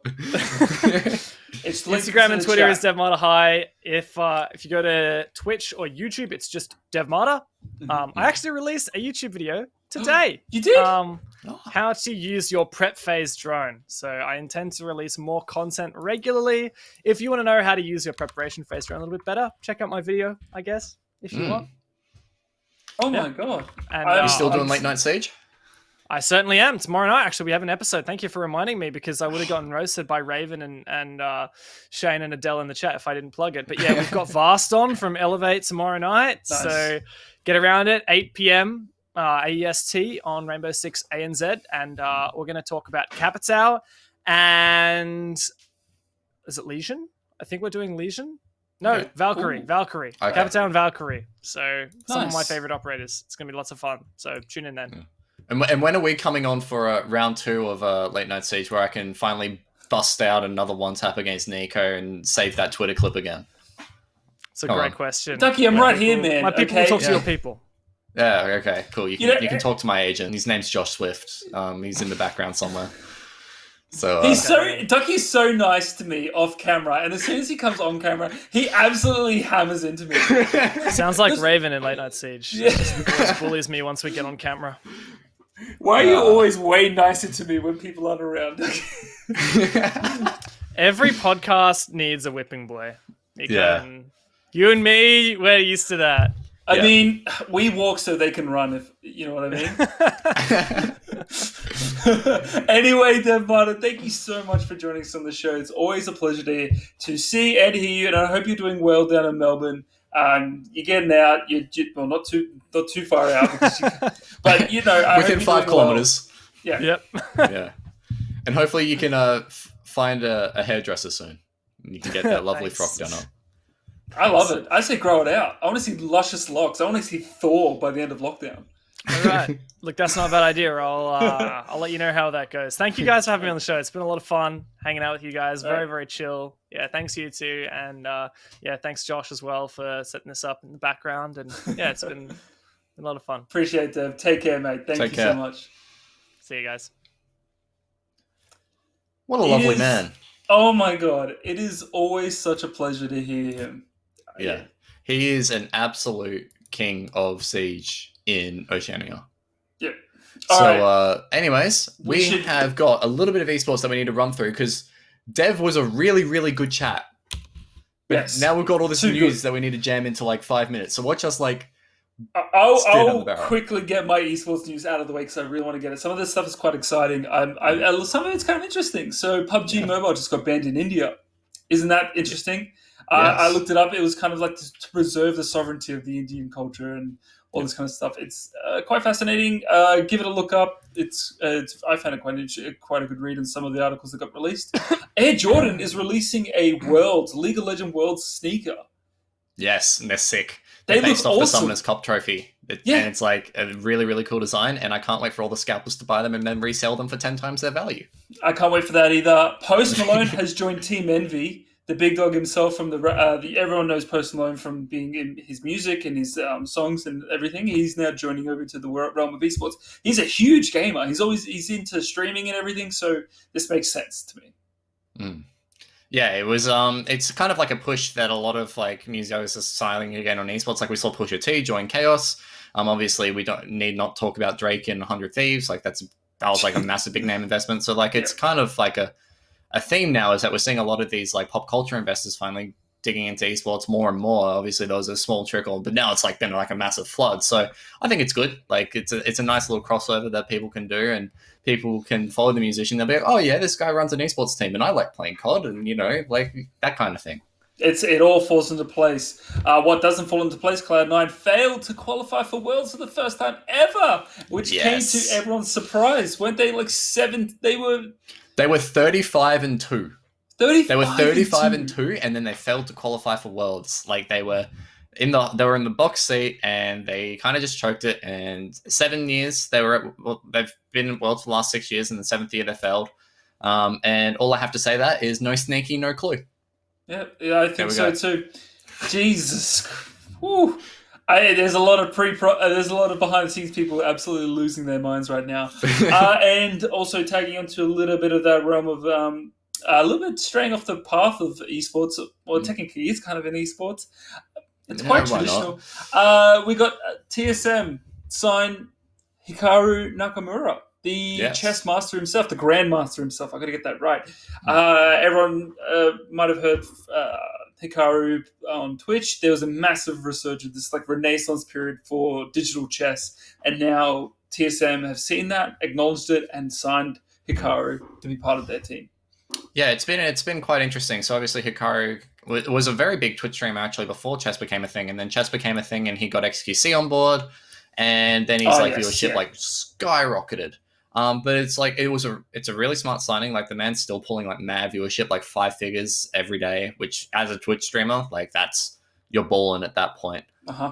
Speaker 1: It's
Speaker 3: Instagram and Twitter is DevMarta High. If you go to Twitch or YouTube, it's just DevMarta. I actually released a YouTube video today.
Speaker 1: You did?
Speaker 3: How to use your prep phase drone. So I intend to release more content regularly. If you want to know how to use your preparation phase drone a little bit better, check out my video, I guess, if you want.
Speaker 1: Oh my God.
Speaker 3: And,
Speaker 2: are you still doing Late Night Siege?
Speaker 3: I certainly am. Tomorrow night, actually, we have an episode. Thank you for reminding me, because I would have gotten roasted by Raven and Shane and Adele in the chat if I didn't plug it. But yeah, we've got Vast on from Elevate tomorrow night.
Speaker 1: Nice.
Speaker 3: So get around it, 8 p.m. AEST on Rainbow Six ANZ. And we're going to talk about Capitao and... Is it Legion? I think we're doing Legion. No,
Speaker 2: Okay.
Speaker 3: Valkyrie.
Speaker 1: Ooh.
Speaker 3: Valkyrie.
Speaker 2: Okay.
Speaker 3: Capitao and Valkyrie. So some of my
Speaker 1: Nice.
Speaker 3: favorite operators. It's going to be lots of fun. So tune in then.
Speaker 2: Yeah. And when are we coming on for round 2 of Late Night Siege, where I can finally bust out another one-tap against Nico and save that Twitter clip again?
Speaker 3: It's a
Speaker 2: Come
Speaker 3: great
Speaker 2: on.
Speaker 3: question.
Speaker 1: Ducky, I'm right here, man.
Speaker 3: My people
Speaker 1: okay?
Speaker 3: will talk to
Speaker 2: Yeah.
Speaker 3: your people.
Speaker 2: Yeah, okay, cool. You
Speaker 1: You know-
Speaker 2: can talk to my agent. His name's Josh Swift. He's in the background somewhere. So
Speaker 1: Ducky's so nice to me off camera, and as soon as he comes on camera, he absolutely hammers into me.
Speaker 3: Sounds like Raven in Late Night Siege.
Speaker 1: Yeah.
Speaker 3: Just bullies me once we get on camera.
Speaker 1: Why are you always way nicer to me when people aren't around?
Speaker 3: Every podcast needs a whipping boy.
Speaker 2: Yeah.
Speaker 3: You and me, we're used to that.
Speaker 1: I
Speaker 2: Yeah.
Speaker 1: mean, we walk so they can run, if you know what I mean. Anyway, Dev Martin, thank you so much for joining us on the show. It's always a pleasure to see and hear you, and I hope you're doing well down in Melbourne. You're getting out. Well, not too far out, because but you know, I hope
Speaker 2: within
Speaker 1: you're
Speaker 2: 5
Speaker 1: doing well.
Speaker 2: kilometers.
Speaker 1: Yeah.
Speaker 3: Yep.
Speaker 2: Yeah, and hopefully you can find a hairdresser soon. And you can get that lovely
Speaker 3: Thanks.
Speaker 2: frock done up.
Speaker 1: I love it. I say grow it out. I want to see luscious locks. I want to see Thor by the end of lockdown.
Speaker 3: All right. Look, that's not a bad idea. I'll let you know how that goes. Thank you guys for having me on the show. It's been a lot of fun hanging out with you guys. Very, very chill. Yeah, thanks you too. And yeah, thanks Josh as well for setting this up in the background. And yeah, it's been a lot of fun.
Speaker 1: Appreciate it, Dev. Take care, mate. Thank
Speaker 2: Take
Speaker 1: you
Speaker 2: care.
Speaker 1: so much.
Speaker 3: See you guys.
Speaker 2: What a lovely man.
Speaker 1: Oh my god, it is always such a pleasure to hear him.
Speaker 2: Yeah. He is an absolute king of Siege in Oceania.
Speaker 1: Yeah.
Speaker 2: So,
Speaker 1: Alright.
Speaker 2: anyways, we
Speaker 1: should-
Speaker 2: have got a little bit of esports that we need to run through, because Dev was a really, really good chat. But
Speaker 1: Yes.
Speaker 2: now we've got all this
Speaker 1: Too
Speaker 2: news
Speaker 1: good.
Speaker 2: that we need to jam into like 5 minutes. So watch us like...
Speaker 1: I'll
Speaker 2: Straight down the barrel.
Speaker 1: quickly get my esports news out of the way because I really want to get it. Some of this stuff is quite exciting. Some of it's kind of interesting. So PUBG Mobile just got banned in India. Isn't that interesting? I
Speaker 2: Yes.
Speaker 1: looked it up. It was kind of like to preserve the sovereignty of the Indian culture and all this kind of stuff. It's quite fascinating. Give it a look up. I found it quite a good read in some of the articles that got released. Air Jordan is releasing a League of Legends Worlds sneaker.
Speaker 2: Yes, and they're sick.
Speaker 1: They
Speaker 2: They're
Speaker 1: look
Speaker 2: based off the
Speaker 1: awesome.
Speaker 2: Summoners Cup trophy.
Speaker 1: Yeah.
Speaker 2: And it's like a really, really cool design, and I can't wait for all the scalpers to buy them and then resell them for 10 times their value.
Speaker 1: I can't wait for that either. Post Malone has joined Team Envy. The big dog himself from everyone knows Post Malone from being in his music and his songs and everything. He's now joining over to the realm of esports. He's a huge gamer. He's into streaming and everything. So this makes sense to me.
Speaker 2: Mm. Yeah, it was. It's kind of like a push that a lot of like musos are styling again on esports. Like we saw Pusha T join Chaos. Obviously we don't need not talk about Drake and 100 Thieves. Like that was like a massive big name investment. So like it's kind of like a theme now is that we're seeing a lot of these like pop culture investors finally digging into esports more and more. Obviously there was a small trickle, but now it's like been like a massive flood. So I think it's good. Like it's a nice little crossover that people can do, and people can follow the musician. They'll be like, oh yeah, this guy runs an esports team and I like playing COD, and you know, like that kind of thing.
Speaker 1: It all falls into place. What doesn't fall into place, Cloud9 failed to qualify for Worlds for the first time ever, which came to everyone's surprise. Weren't they like 7? They were
Speaker 2: 35-2.
Speaker 1: 35.
Speaker 2: They were 35-2, and then they failed to qualify for Worlds. Like they were in the box seat, and they kind of just choked it. And 7 years they've been in Worlds for the last 6 years, and the 7th year they failed. And all I have to say that is no sneaky, no clue.
Speaker 1: Yeah, I think so
Speaker 2: go.
Speaker 1: too. Jesus, whew. There's a lot of behind the scenes people absolutely losing their minds right now, and also tagging onto a little bit of that realm of a little bit straying off the path of esports. Well, technically, it's kind of an esports. It's quite
Speaker 2: why
Speaker 1: traditional. We got TSM sign Hikaru Nakamura, the chess master himself, the grandmaster himself. I got to get that right. Everyone might have heard Hikaru on Twitch. There was a massive resurgence, this like renaissance period for digital chess, and now TSM have seen that, acknowledged it, and signed Hikaru to be part of their team.
Speaker 2: Yeah, it's been quite interesting. So obviously Hikaru was a very big Twitch streamer actually before chess became a thing, and then chess became a thing, and he got XQC on board, and then his viewership like skyrocketed. But it's like it's a really smart signing. Like the man's still pulling like mad viewership, like 5 figures every day, which as a Twitch streamer, like you're balling at that point.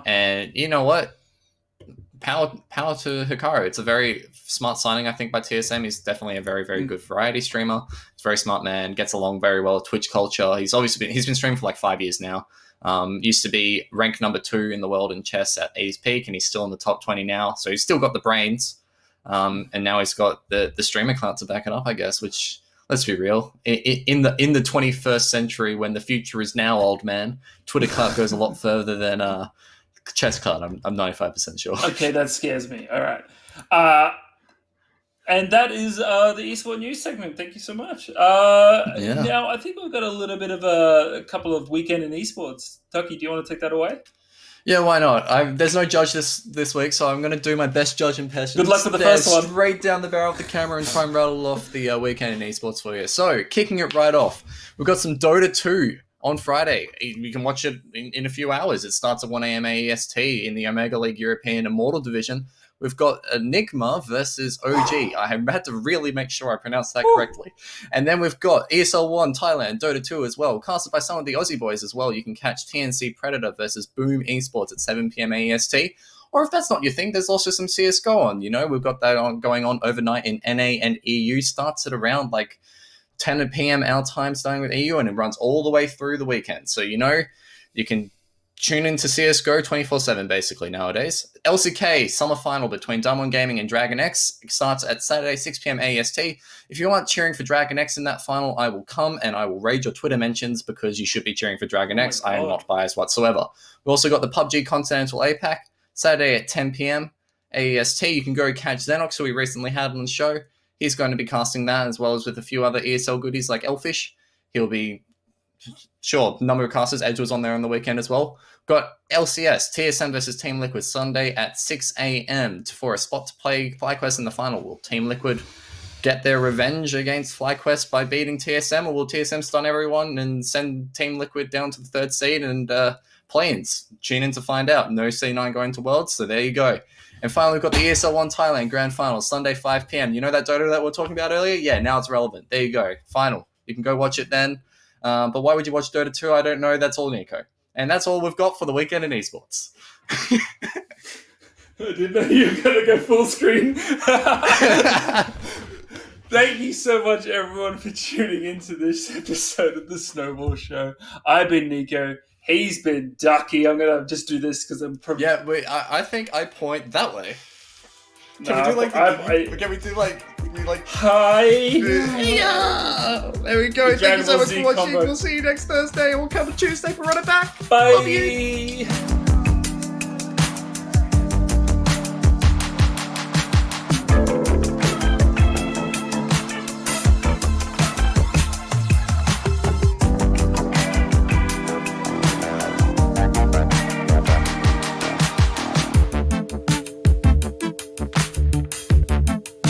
Speaker 2: And you know what? Power to Hikaru. It's a very smart signing, I think, by TSM. He's definitely a very, very good variety streamer. He's a very smart man, gets along very well with Twitch culture. He's been streaming for like 5 years now. Used to be ranked number 2 in the world in chess at his peak, and he's still in the top 20 now. So he's still got the brains. And now he's got the streamer clout to back it up, I guess, which, let's be real, in the 21st century, when the future is now, old man, Twitter clout goes a lot further than chess clout. I'm 95% sure.
Speaker 1: Okay, that scares me. All right. And that is the eSport news segment. Thank you so much. Now, I think we've got a little bit of a couple of weekend in esports. Tucky, do you want to take that away?
Speaker 2: Yeah, why not? There's no judge this week, so I'm going to do my best judge impression.
Speaker 1: Good luck with the first one.
Speaker 2: Straight down the barrel of the camera and try and rattle off the weekend in esports for you. So, kicking it right off, we've got some Dota 2 on Friday. You can watch it in a few hours. It starts at 1 a.m. AEST in the Omega League European Immortal Division. We've got Enigma versus OG. I had to really make sure I pronounced that correctly. And then we've got ESL 1 Thailand, Dota 2 as well, casted by some of the Aussie boys as well. You can catch TNC Predator versus Boom Esports at 7 p.m. AEST. Or if that's not your thing, there's also some CSGO on. You know, we've got that going on overnight in NA and EU. Starts at around like 10 p.m. our time, starting with EU, and it runs all the way through the weekend. So, you know, you can tune into CSGO 24/7 basically nowadays. LCK Summer Final between Dumb Gaming and Dragon X starts at Saturday 6 p.m. AEST. If you aren't cheering for Dragon X in that final, I will come and I will raid your Twitter mentions because you should be cheering for Dragon X. I am not biased whatsoever. We've also got the PUBG Continental APAC Saturday at 10 p.m. AEST. You can go catch Xenox, who we recently had on the show. He's going to be casting that as well as with a few other ESL goodies like Elfish. He'll be number of casters. Edge was on there on the weekend as well. Got LCS, TSM versus Team Liquid Sunday at 6 a.m. for a spot to play FlyQuest in the final. Will Team Liquid get their revenge against FlyQuest by beating TSM, or will TSM stun everyone and send Team Liquid down to the 3rd seed and play-ins? Tune in to find out. No C9 going to Worlds, so there you go. And finally, we've got the ESL 1 Thailand Grand Final, Sunday 5 p.m. You know that Dota that we were talking about earlier? Yeah, now it's relevant. There you go. Final. You can go watch it then. But why would you watch Dota 2? I don't know. That's all Nico. And that's all we've got for the weekend in esports.
Speaker 1: I didn't know you were going to go full screen. Thank you so much, everyone, for tuning into this episode of the Snowball Show. I've been Nico. He's been Ducky. I'm going to just do this because I'm probably...
Speaker 2: Yeah, wait, I think I point that way.
Speaker 1: Can we do like...
Speaker 2: Hi! Yeah! There we go. Thank you so much for watching. We'll see you next Thursday. We'll come Tuesday for Run It Back.
Speaker 1: Bye!
Speaker 2: Love you.